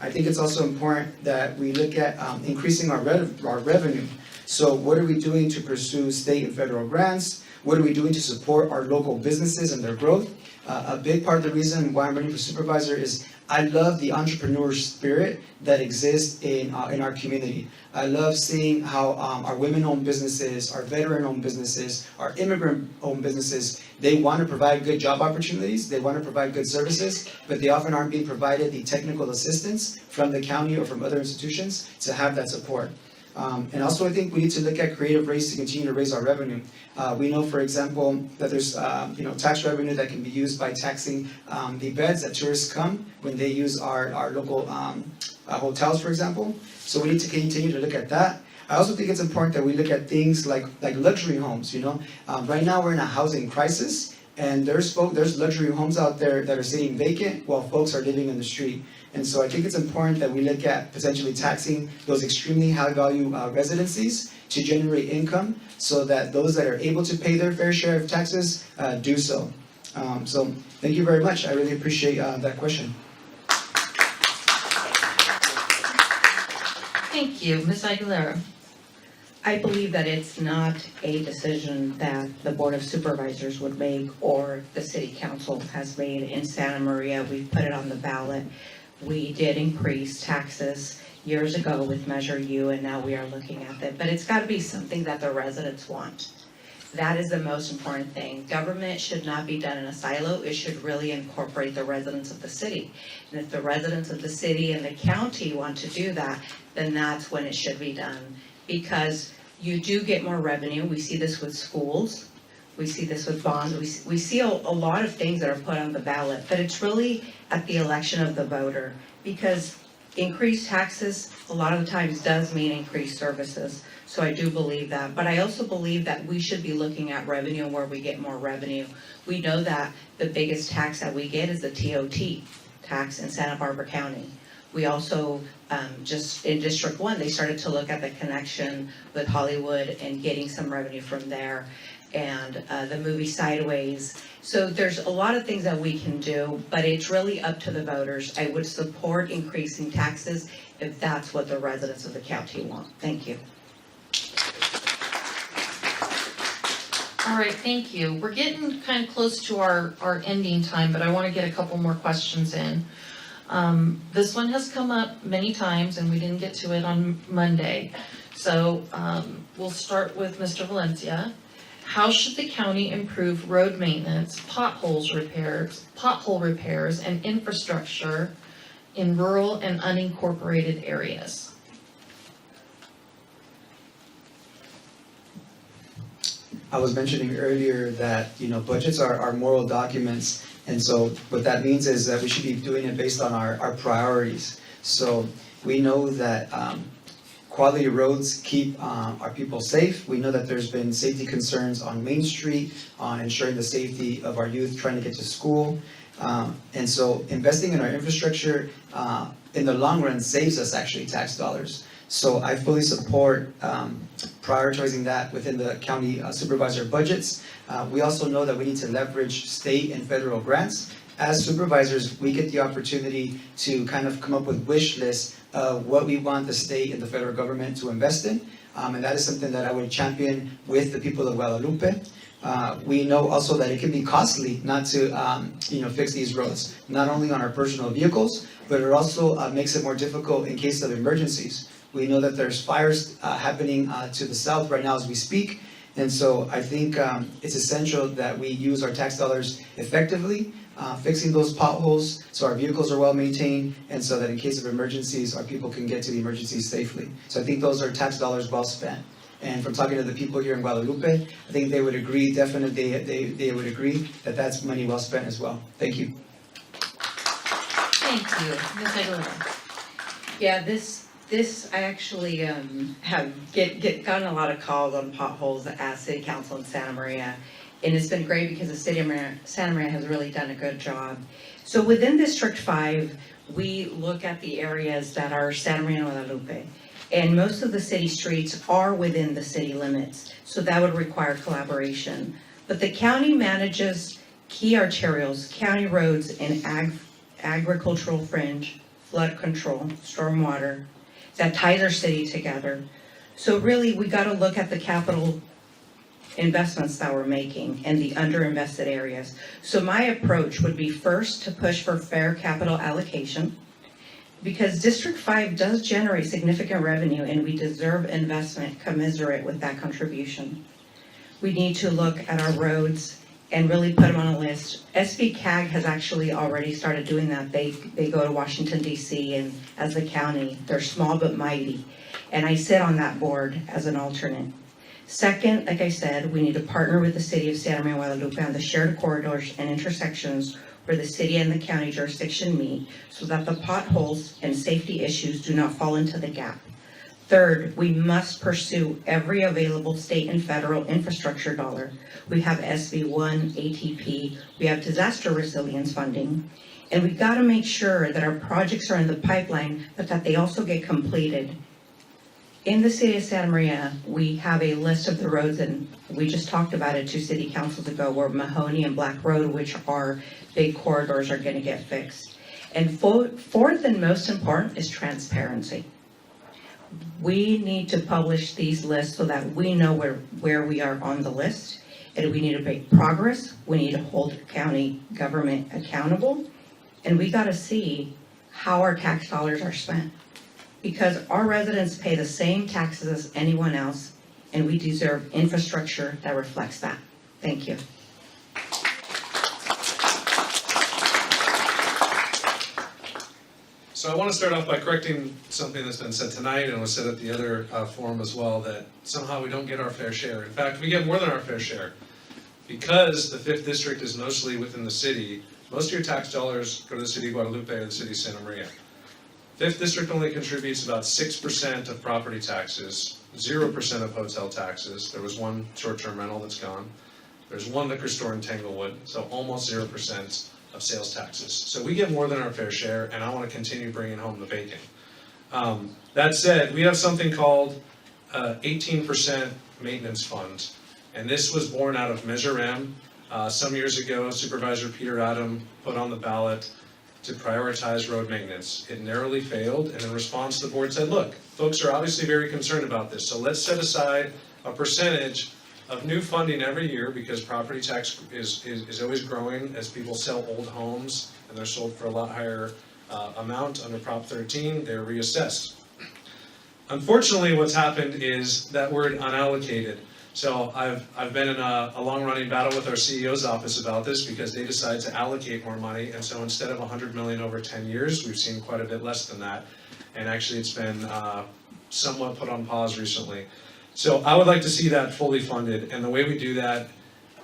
I think it's also important that we look at increasing our revenue. So what are we doing to pursue state and federal grants? What are we doing to support our local businesses and their growth? A big part of the reason why I'm running for supervisor is I love the entrepreneur spirit that exists in our community. I love seeing how our women-owned businesses, our veteran-owned businesses, our immigrant-owned businesses, they want to provide good job opportunities, they want to provide good services, but they often aren't being provided the technical assistance from the county or from other institutions to have that support. And also I think we need to look at creative ways to continue to raise our revenue. We know, for example, that there's tax revenue that can be used by taxing the beds that tourists come when they use our local hotels, for example. So we need to continue to look at that. I also think it's important that we look at things like luxury homes. Right now we're in a housing crisis, And there's luxury homes out there that are sitting vacant while folks are living in the street. And so I think it's important that we look at potentially taxing those extremely high value residencies to generate income so that those that are able to pay their fair share of taxes do so. So thank you very much. I really appreciate that question. Thank you, Ms. Aguilera. I believe that it's not a decision that the Board of Supervisors would make or the City Council has made in Santa Maria. We've put it on the ballot. We did increase taxes years ago with Measure U, and now we are looking at it. But it's got to be something that the residents want. That is the most important thing. Government should not be done in a silo. It should really incorporate the residents of the city. And if the residents of the city and the county want to do that, then that's when it should be done. Because you do get more revenue. We see this with schools. We see this with bonds. We see a lot of things that are put on the ballot, but it's really at the election of the voter. Because increased taxes a lot of the times does mean increased services. So I do believe that. But I also believe that we should be looking at revenue and where we get more revenue. We know that the biggest tax that we get is the TOT tax in Santa Barbara County. We also, just in District 1, they started to look at the connection with Hollywood and getting some revenue from there, and the movie Sideways. So there's a lot of things that we can do, but it's really up to the voters. I would support increasing taxes if that's what the residents of the county want. Thank you. All right, thank you. We're getting kind of close to our ending time, but I want to get a couple more questions in. This one has come up many times and we didn't get to it on Monday. So we'll start with Mr. Valencia. How should the county improve road maintenance, pothole repairs, and infrastructure in rural and unincorporated areas? I was mentioning earlier that, budgets are moral documents. And so what that means is that we should be doing it based on our priorities. So we know that quality roads keep our people safe. We know that there's been safety concerns on Main Street, on ensuring the safety of our youth trying to get to school. And so investing in our infrastructure in the long run saves us actually tax dollars. So I fully support prioritizing that within the county supervisor budgets. We also know that we need to leverage state and federal grants. As supervisors, we get the opportunity to kind of come up with wish lists of what we want the state and the federal government to invest in. And that is something that I would champion with the people of Guadalupe. We know also that it can be costly not to fix these roads, not only on our personal vehicles, but it also makes it more difficult in case of emergencies. We know that there's fires happening to the south right now as we speak. And so I think it's essential that we use our tax dollars effectively, fixing those potholes so our vehicles are well maintained and so that in case of emergencies, our people can get to the emergencies safely. So I think those are tax dollars well spent. And from talking to the people here in Guadalupe, I think they would agree, definitely they would agree that that's money well spent as well. Thank you. Thank you. Ms. Aguilera. Yeah, this I actually have gotten a lot of calls on potholes at City Council in Santa Maria. And it's been great because the City of Santa Maria has really done a good job. So within District 5, we look at the areas that are Santa Maria and Guadalupe. And most of the city streets are within the city limits. So that would require collaboration. But the county manages key arterials, county roads, and agricultural fringe, flood control, stormwater, that ties our city together. So really, we gotta look at the capital investments that we're making and the underinvested areas. So my approach would be first to push for fair capital allocation, because District 5 does generate significant revenue and we deserve investment commensurate with that contribution. We need to look at our roads and really put them on a list. SB-CAG has actually already started doing that. They go to Washington, D.C. and as the county, they're small but mighty. And I sit on that board as an alternate. Second, like I said, we need to partner with the city of Santa Maria and Guadalupe on the shared corridors and intersections where the city and the county jurisdiction meet so that the potholes and safety issues do not fall into the gap. Third, we must pursue every available state and federal infrastructure dollar. We have SB1, ATP, we have disaster resilience funding, and we've got to make sure that our projects are in the pipeline, but that they also get completed. In the city of Santa Maria, we have a list of the roads, and we just talked about it 2 city councils ago, where Mahoney and Black Road, which are big corridors, are gonna get fixed. And fourth and most important is transparency. We need to publish these lists so that we know where we are on the list, and we need to make progress. We need to hold county government accountable, and we gotta see how our tax dollars are spent. Because our residents pay the same taxes as anyone else, and we deserve infrastructure that reflects that. Thank you. So I want to start off by correcting something that's been said tonight and was said at the other forum as well, that somehow we don't get our fair share. In fact, we get more than our fair share. Because the 5th District is mostly within the city, most of your tax dollars go to the city of Guadalupe or the city of Santa Maria. 5th District only contributes about 6% of property taxes, 0% of hotel taxes. There was one short-term rental that's gone. There's one liquor store in Tanglewood, so almost 0% of sales taxes. So we get more than our fair share, and I want to continue bringing home the bacon. That said, we have something called 18% maintenance fund, and this was born out of Measure M. Some years ago, Supervisor Peter Adam put on the ballot to prioritize road maintenance. It narrowly failed, and in response, the board said, look, folks are obviously very concerned about this, so let's set aside a percentage of new funding every year, because property tax is always growing as people sell old homes, and they're sold for a lot higher amount under Prop 13, they're reassessed. Unfortunately, what's happened is that word unallocated. So I've been in a long-running battle with our CEO's office about this, because they decided to allocate more money, and so instead of 100 million over 10 years, we've seen quite a bit less than that. And actually, it's been somewhat put on pause recently. So I would like to see that fully funded, and the way we do that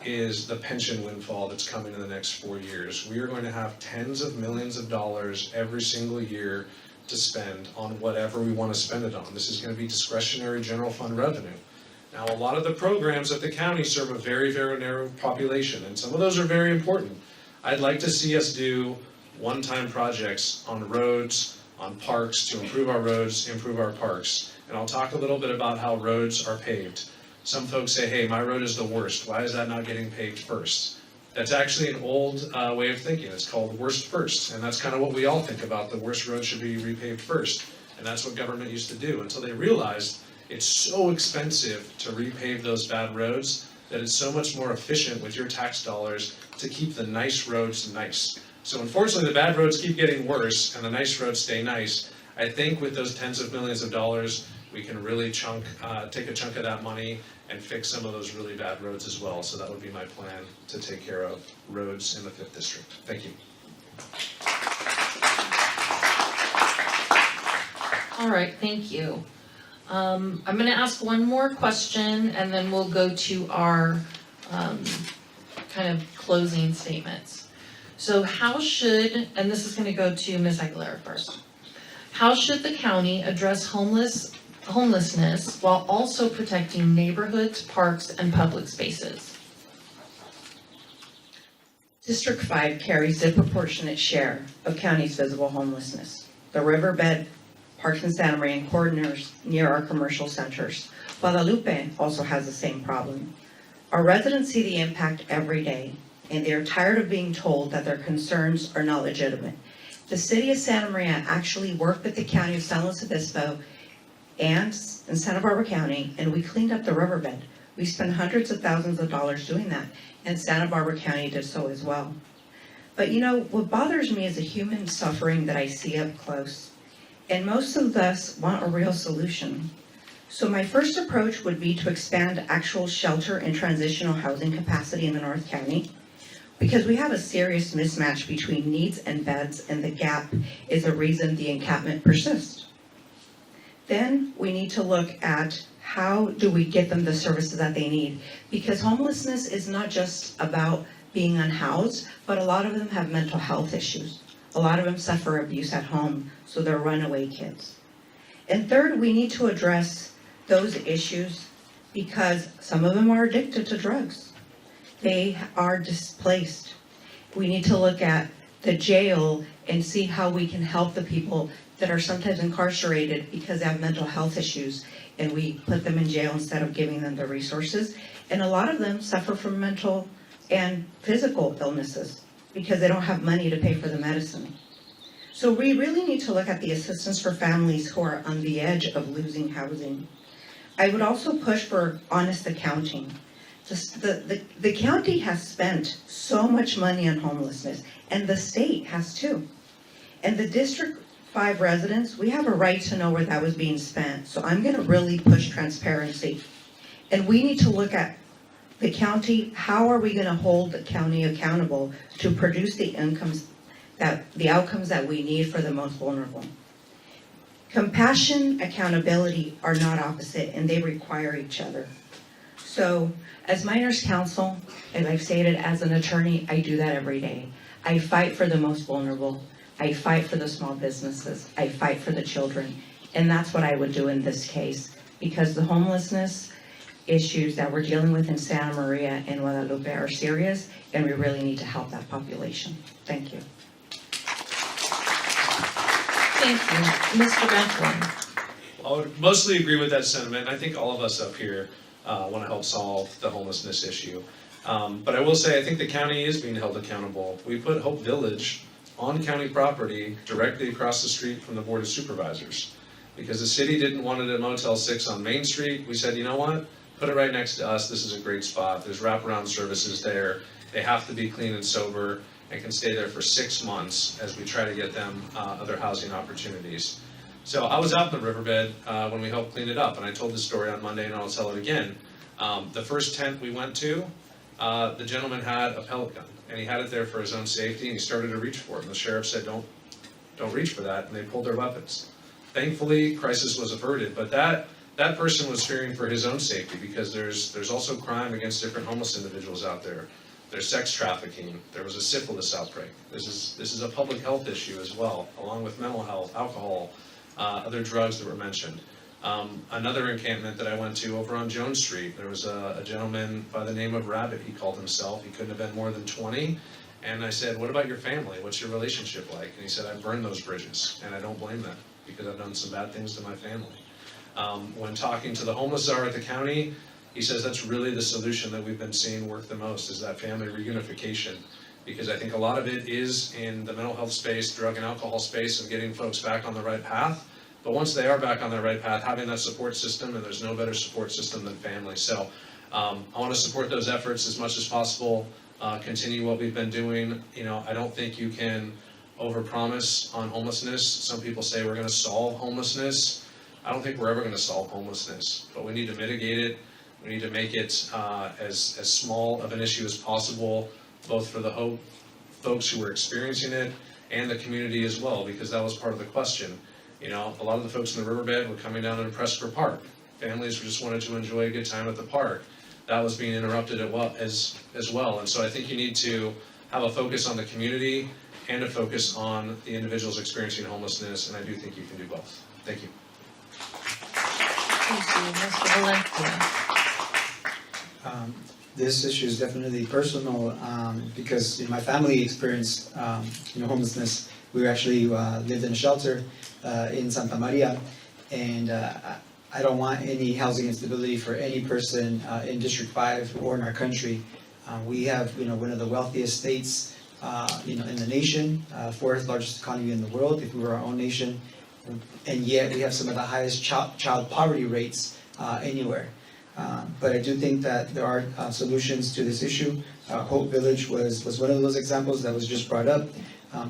is the pension windfall that's coming in the next 4 years. We are going to have tens of millions of dollars every single year to spend on whatever we want to spend it on. This is going to be discretionary general fund revenue. Now, a lot of the programs at the county serve a very, very narrow population, and some of those are very important. I'd like to see us do one-time projects on roads, on parks, to improve our roads, improve our parks. And I'll talk a little bit about how roads are paved. Some folks say, hey, my road is the worst. Why is that not getting paved first? That's actually an old way of thinking. It's called worst first. And that's kind of what we all think about. The worst road should be repaved first. And that's what government used to do until they realized it's so expensive to repave those bad roads that it's so much more efficient with your tax dollars to keep the nice roads nice. So unfortunately, the bad roads keep getting worse and the nice roads stay nice. I think with those tens of millions of dollars, we can really take a chunk of that money and fix some of those really bad roads as well. So that would be my plan to take care of roads in the 5th District. Thank you. All right, thank you. I'm going to ask one more question, and then we'll go to our kind of closing statements. So how should, and this is going to go to Ms. Aguilera first. How should the county address homelessness while also protecting neighborhoods, parks, and public spaces? District 5 carries a proportionate share of county's visible homelessness. The riverbed, parks in Santa Maria, and corridors near our commercial centers. Guadalupe also has the same problem. Our residents see the impact every day, and they are tired of being told that their concerns are not legitimate. The city of Santa Maria actually worked with the county of San Luis Obispo and in Santa Barbara County, and we cleaned up the riverbed. We spent hundreds of thousands of dollars doing that, and Santa Barbara County did so as well. But you know, what bothers me is the human suffering that I see up close, and most of us want a real solution. So my first approach would be to expand actual shelter and transitional housing capacity in the North County, because we have a serious mismatch between needs and beds, and the gap is the reason the encampment persists. Then we need to look at how do we get them the services that they need, because homelessness is not just about being unhoused, but a lot of them have mental health issues. A lot of them suffer abuse at home, so they're runaway kids. And third, we need to address those issues because some of them are addicted to drugs. They are displaced. We need to look at the jail and see how we can help the people that are sometimes incarcerated because they have mental health issues, and we put them in jail instead of giving them the resources. And a lot of them suffer from mental and physical illnesses because they don't have money to pay for the medicine. So we really need to look at the assistance for families who are on the edge of losing housing. I would also push for honest accounting. The county has spent so much money on homelessness, and the state has too. And the District 5 residents, we have a right to know where that was being spent. So I'm gonna really push transparency. And we need to look at the county, how are we gonna hold the county accountable to produce the outcomes that we need for the most vulnerable? Compassion, accountability are not opposite, and they require each other. So as minors counsel, and I've stated as an attorney, I do that every day. I fight for the most vulnerable. I fight for the small businesses. I fight for the children. And that's what I would do in this case, because the homelessness issues that we're dealing with in Santa Maria and Guadalupe are serious, and we really need to help that population. Thank you. Thank you. Mr. Bentley? I would mostly agree with that sentiment. I think all of us up here want to help solve the homelessness issue. But I will say, I think the county is being held accountable. We put Hope Village on county property directly across the street from the Board of Supervisors. Because the city didn't want it at Motel 6 on Main Street, we said, you know what? Put it right next to us. This is a great spot. There's wraparound services there. They have to be clean and sober and can stay there for 6 months as we try to get them other housing opportunities. So I was out in the riverbed when we helped clean it up, and I told this story on Monday, and I'll tell it again. The first tent we went to, the gentleman had a pellet gun, and he had it there for his own safety, and he started to reach for it, and the sheriff said, don't reach for that, and they pulled their weapons. Thankfully, crisis was averted, but that person was fearing for his own safety, because there's also crime against different homeless individuals out there. There's sex trafficking. There was a syphilis outbreak. This is a public health issue as well, along with mental health, alcohol, other drugs that were mentioned. Another encampment that I went to over on Jones Street, there was a gentleman by the name of Rabbit, he called himself. He couldn't have been more than 20. And I said, what about your family? What's your relationship like? And he said, I burned those bridges, and I don't blame them, because I've done some bad things to my family. When talking to the homeless czar at the county, he says that's really the solution that we've been seeing work the most, is that family reunification. Because I think a lot of it is in the mental health space, drug and alcohol space, and getting folks back on the right path. But once they are back on the right path, having that support system, and there's no better support system than family. So I want to support those efforts as much as possible, continue what we've been doing. You know, I don't think you can overpromise on homelessness. Some people say we're going to solve homelessness. I don't think we're ever going to solve homelessness, but we need to mitigate it. We need to make it as small of an issue as possible, both for the folks who are experiencing it and the community as well, because that was part of the question. You know, a lot of the folks in the riverbed were coming down to Prescott Park. Families just wanted to enjoy a good time at the park. That was being interrupted as well. And so I think you need to have a focus on the community and a focus on the individuals experiencing homelessness, and I do think you can do both. Thank you. Thank you. Mr. Valencia? This issue is definitely personal because my family experienced homelessness. We actually lived in a shelter in Santa Maria, and I don't want any housing instability for any person in District 5 or in our country. We have one of the wealthiest states in the nation, fourth largest economy in the world if we were our own nation, and yet we have some of the highest child poverty rates anywhere. But I do think that there are solutions to this issue. Hope Village was one of those examples that was just brought up.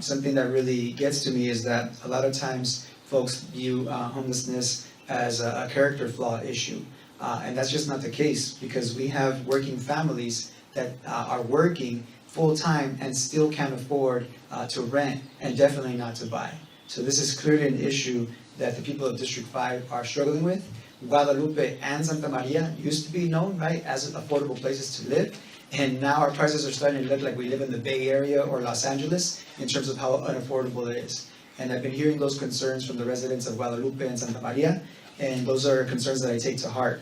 Something that really gets to me is that a lot of times folks view homelessness as a character flaw issue. And that's just not the case, because we have working families that are working full-time and still can't afford to rent, and definitely not to buy. So this is clearly an issue that the people of District 5 are struggling with. Guadalupe and Santa Maria used to be known, right, as affordable places to live. And now our prices are starting to look like we live in the Bay Area or Los Angeles in terms of how unaffordable it is. And I've been hearing those concerns from the residents of Guadalupe and Santa Maria, and those are concerns that I take to heart.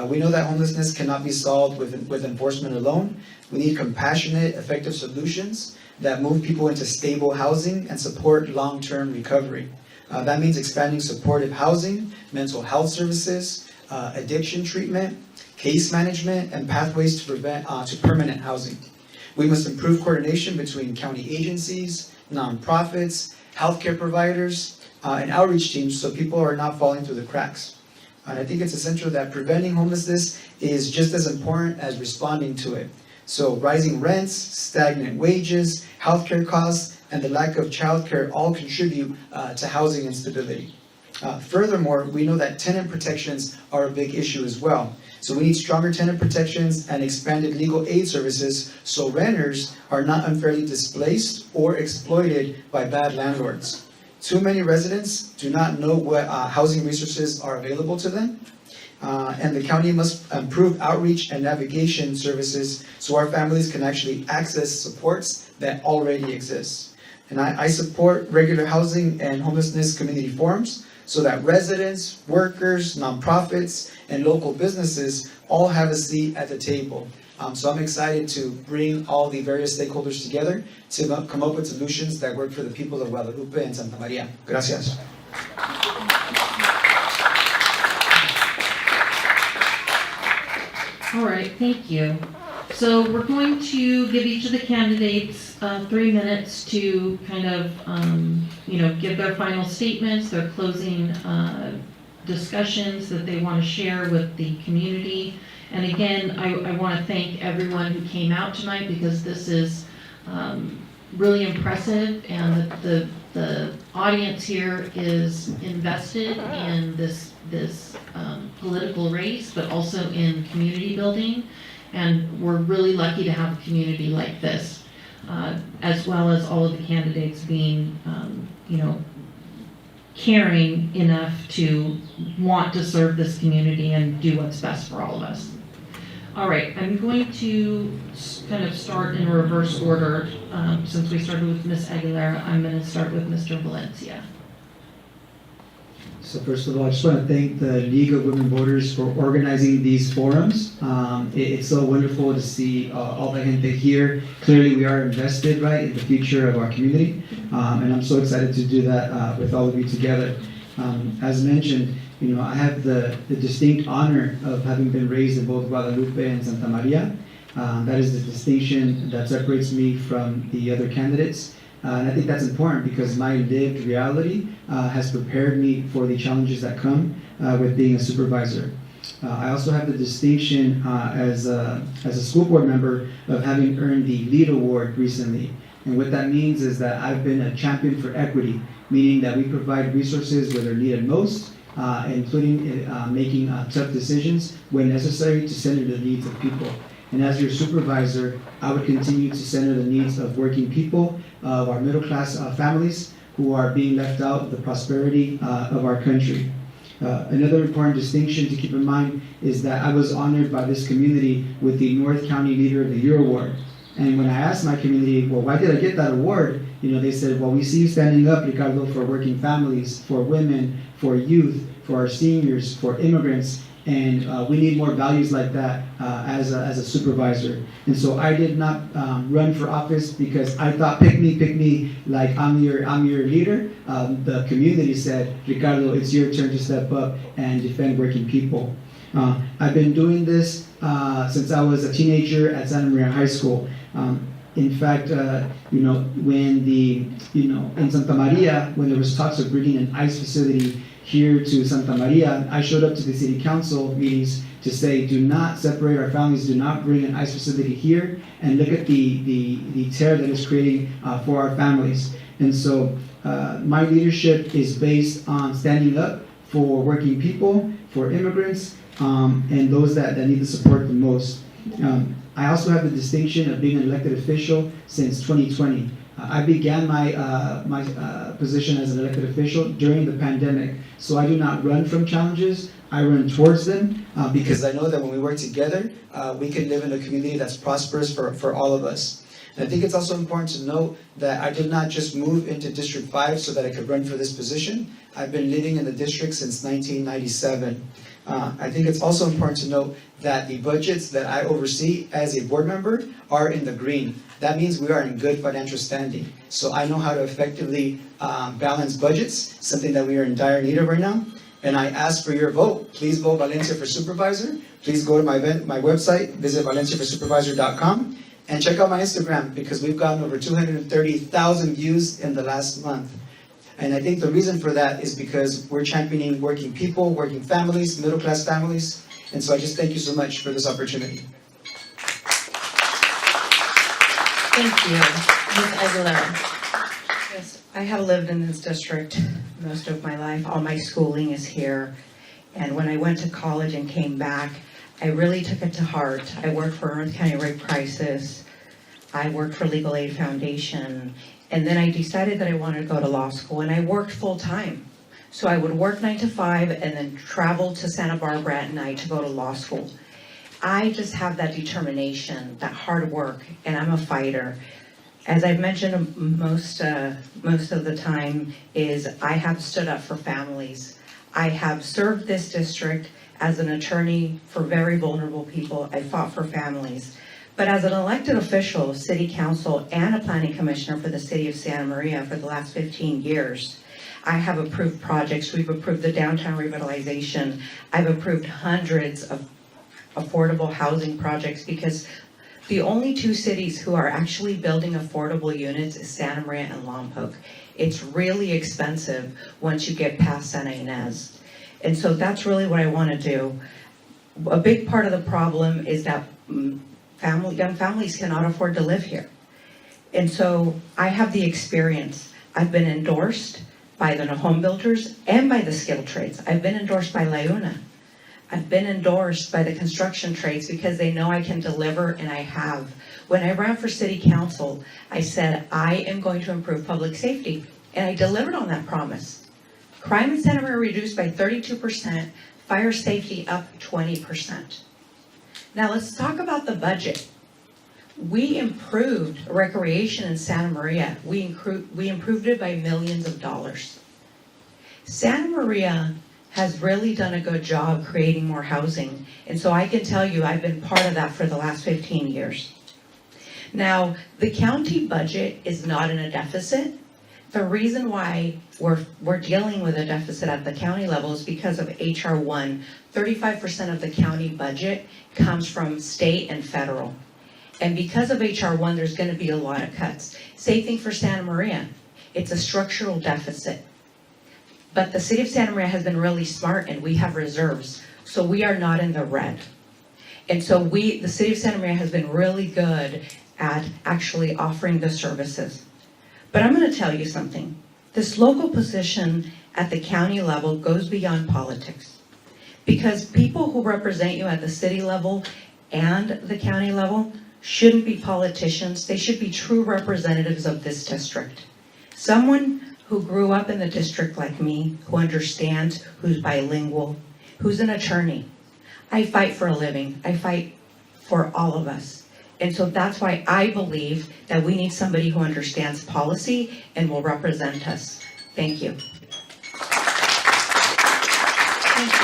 We know that homelessness cannot be solved with enforcement alone. We need compassionate, effective solutions that move people into stable housing and support long-term recovery. That means expanding supportive housing, mental health services, addiction treatment, case management, and pathways to permanent housing. We must improve coordination between county agencies, nonprofits, healthcare providers, and outreach teams so people are not falling through the cracks. And I think it's essential that preventing homelessness is just as important as responding to it. So rising rents, stagnant wages, healthcare costs, and the lack of childcare all contribute to housing instability. Furthermore, we know that tenant protections are a big issue as well. So we need stronger tenant protections and expanded legal aid services so renters are not unfairly displaced or exploited by bad landlords. Too many residents do not know what housing resources are available to them. And the county must improve outreach and navigation services so our families can actually access supports that already exist. And I support regular housing and homelessness community forums so that residents, workers, nonprofits, and local businesses all have a seat at the table. So I'm excited to bring all the various stakeholders together to come up with solutions that work for the people of Guadalupe and Santa Maria. Gracias. All right, thank you. So we're going to give each of the candidates 3 minutes to kind of, give their final statements, their closing discussions that they want to share with the community. And again, I want to thank everyone who came out tonight because this is really impressive, and the audience here is invested in this political race, but also in community building. And we're really lucky to have a community like this, as well as all of the candidates being, caring enough to want to serve this community and do what's best for all of us. All right, I'm going to kind of start in reverse order. Since we started with Ms. Aguilera, I'm going to start with Mr. Valencia. So first of all, I just want to thank the League of Women Voters for organizing these forums. It's so wonderful to see all the gente here. Clearly, we are invested, right, in the future of our community, and I'm so excited to do that with all of you together. As mentioned, I have the distinct honor of having been raised in both Guadalupe and Santa Maria. That is the distinction that separates me from the other candidates. And I think that's important because my lived reality has prepared me for the challenges that come with being a supervisor. I also have the distinction as a school board member of having earned the LEAD Award recently. And what that means is that I've been a champion for equity, meaning that we provide resources where they're needed most, including making tough decisions when necessary to center the needs of people. And as your supervisor, I would continue to center the needs of working people, of our middle class families who are being left out of the prosperity of our country. Another important distinction to keep in mind is that I was honored by this community with the North County Leader of the Year Award. And when I asked my community, well, why did I get that award? They said, well, we see you standing up, Ricardo, for working families, for women, for youth, for our seniors, for immigrants. And we need more values like that as a supervisor. And so I did not run for office because I thought, pick me, like I'm your leader. The community said, Ricardo, it's your turn to step up and defend working people. I've been doing this since I was a teenager at Santa Maria High School. In fact, when in Santa Maria, when there was talks of bringing an ICE facility here to Santa Maria, I showed up to the city council meetings to say, do not separate our families, do not bring an ICE facility here, and look at the terror that it's creating for our families. And so my leadership is based on standing up for working people, for immigrants, and those that need the support the most. I also have the distinction of being an elected official since 2020. I began my position as an elected official during the pandemic, so I do not run from challenges, I run towards them because I know that when we work together, we can live in a community that's prosperous for all of us. And I think it's also important to note that I did not just move into District 5 so that I could run for this position. I've been living in the district since 1997. I think it's also important to note that the budgets that I oversee as a board member are in the green. That means we are in good financial standing. So I know how to effectively balance budgets, something that we are in dire need of right now. And I ask for your vote. Please vote Valencia for Supervisor. Please go to my website, visit valenciaforsupervisor.com, and check out my Instagram because we've gotten over 230,000 views in the last month. And I think the reason for that is because we're championing working people, working families, middle-class families. And so I just thank you so much for this opportunity. Thank you. Ms. Aguilera. Yes, I have lived in this district most of my life. All my schooling is here. And when I went to college and came back, I really took it to heart. I worked for Orange County Rape Crisis. I worked for Legal Aid Foundation. And then I decided that I wanted to go to law school, and I worked full-time. So I would work 9 to 5 and then travel to Santa Barbara at night to go to law school. I just have that determination, that hard work, and I'm a fighter. As I've mentioned most of the time, is I have stood up for families. I have served this district as an attorney for very vulnerable people. I fought for families. But as an elected official, city council, and a planning commissioner for the city of Santa Maria for the last 15 years, I have approved projects. We've approved the downtown revitalization. I've approved hundreds of affordable housing projects because the only two cities who are actually building affordable units is Santa Maria and Lompoc. It's really expensive once you get past Santa Ynez. And so that's really what I want to do. A big part of the problem is that young families cannot afford to live here. And so I have the experience. I've been endorsed by the home builders and by the skilled trades. I've been endorsed by LAUNA. I've been endorsed by the construction trades because they know I can deliver, and I have. When I ran for city council, I said, I am going to improve public safety, and I delivered on that promise. Crime in Santa Maria reduced by 32%, fire safety up 20%. Now let's talk about the budget. We improved recreation in Santa Maria. We improved it by millions of dollars. Santa Maria has really done a good job creating more housing. And so I can tell you I've been part of that for the last 15 years. Now, the county budget is not in a deficit. The reason why we're dealing with a deficit at the county level is because of HR 1. 35% of the county budget comes from state and federal. And because of HR 1, there's going to be a lot of cuts. Same thing for Santa Maria. It's a structural deficit. But the city of Santa Maria has been really smart, and we have reserves. So we are not in the red. And so the city of Santa Maria has been really good at actually offering the services. But I'm going to tell you something. This local position at the county level goes beyond politics. Because people who represent you at the city level and the county level shouldn't be politicians. They should be true representatives of this district. Someone who grew up in the district like me, who understands, who's bilingual, who's an attorney. I fight for a living. I fight for all of us. And so that's why I believe that we need somebody who understands policy and will represent us. Thank you. Thank you.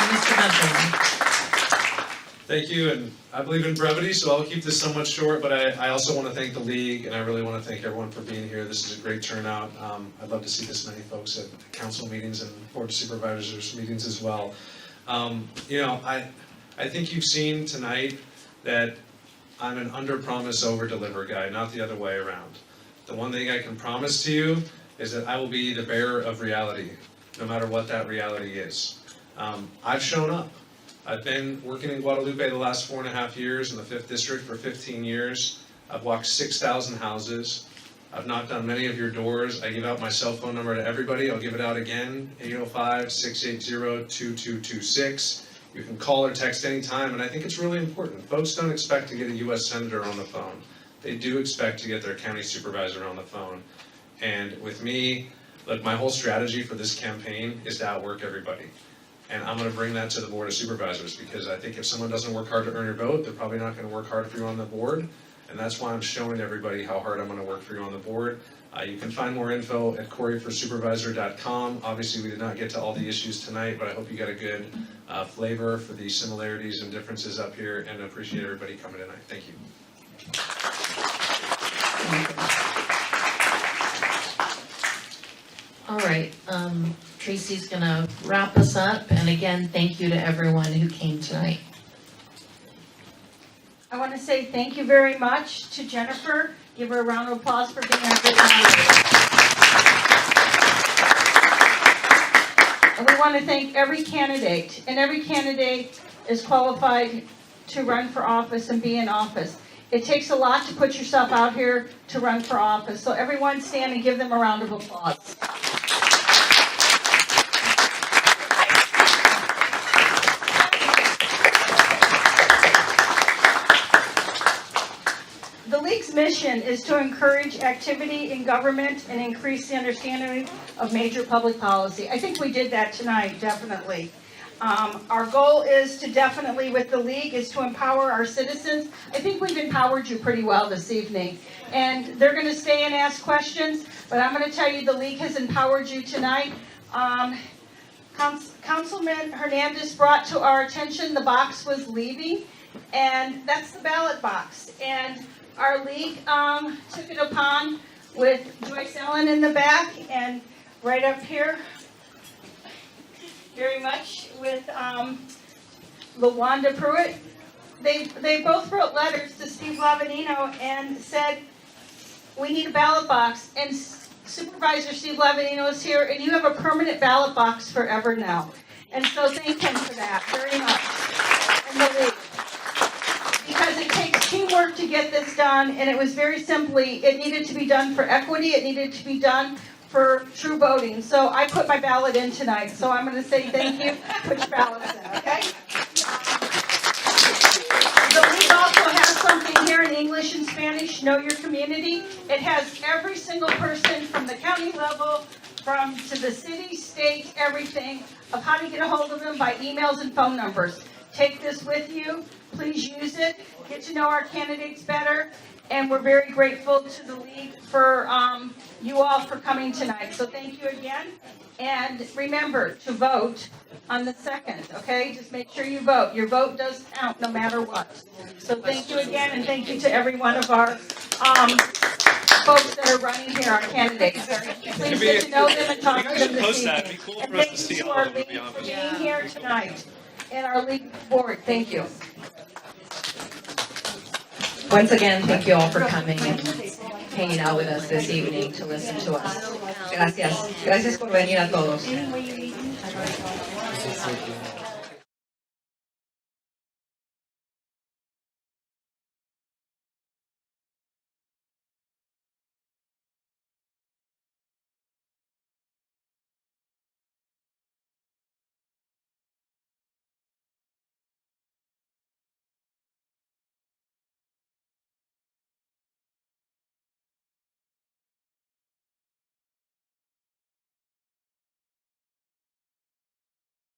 Mr. Benjamin. Thank you, and I believe in brevity, so I'll keep this somewhat short, but I also want to thank the league, and I really want to thank everyone for being here. This is a great turnout. I'd love to see this many folks at council meetings and board of supervisors meetings as well. I think you've seen tonight that I'm an under-promise, over-deliver guy, not the other way around. The one thing I can promise to you is that I will be the bearer of reality, no matter what that reality is. I've shown up. I've been working in Guadalupe the last 4.5 years in the 5th District for 15 years. I've walked 6,000 houses. I've knocked on many of your doors. I give out my cell phone number to everybody. I'll give it out again, 805-680-2226. You can call or text anytime, and I think it's really important. Folks don't expect to get a U.S. Senator on the phone. They do expect to get their county supervisor on the phone. And with me, look, my whole strategy for this campaign is to outwork everybody. And I'm going to bring that to the Board of Supervisors because I think if someone doesn't work hard to earn your vote, they're probably not going to work hard if you're on the board. and that's why I'm showing everybody how hard I'm gonna work for you on the board. You can find more info at coreyforsupervisor.com. Obviously, we did not get to all the issues tonight, but I hope you got a good flavor for the similarities and differences up here, and I appreciate everybody coming tonight. Thank you. All right, Tracy's gonna wrap us up, and again, thank you to everyone who came tonight. I want to say thank you very much to Jennifer. Give her a round of applause for being our good moderator. And we want to thank every candidate, and every candidate is qualified to run for office and be in office. It takes a lot to put yourself out here to run for office, so everyone stand and give them a round of applause. The League's mission is to encourage activity in government and increase the understanding of major public policy. I think we did that tonight, definitely. Our goal is to definitely, with the League, is to empower our citizens. I think we've empowered you pretty well this evening. And they're going to stay and ask questions, but I'm going to tell you the League has empowered you tonight. Councilman Hernandez brought to our attention the box was leaving, and that's the ballot box. And our League took it upon with Joyce Ellen in the back and right up here, very much with LaWanda Pruitt. They both wrote letters to Steve Lavanino and said, we need a ballot box. And Supervisor Steve Lavanino is here, and you have a permanent ballot box forever now. And so thank him for that very much. And the League. Because it takes teamwork to get this done, and it was very simply, it needed to be done for equity, it needed to be done for true voting. So I put my ballot in tonight, so I'm going to say thank you. Put your ballots in, okay? The League also has something here in English and Spanish, Know Your Community. It has every single person from the county level, to the city, state, everything, of how to get a hold of them by emails and phone numbers. Take this with you. Please use it. Get to know our candidates better. And we're very grateful to the League for you all for coming tonight. So thank you again. And remember to vote on the 2nd, okay? Just make sure you vote. Your vote does count no matter what. So thank you again, and thank you to every one of our folks that are running here, our candidates. Please get to know them and talk to them this evening. And thank you to our League for being here tonight. And our League board, thank you. Once again, thank you all for coming and hanging out with us this evening to listen to us. Gracias. Gracias por venir a todos.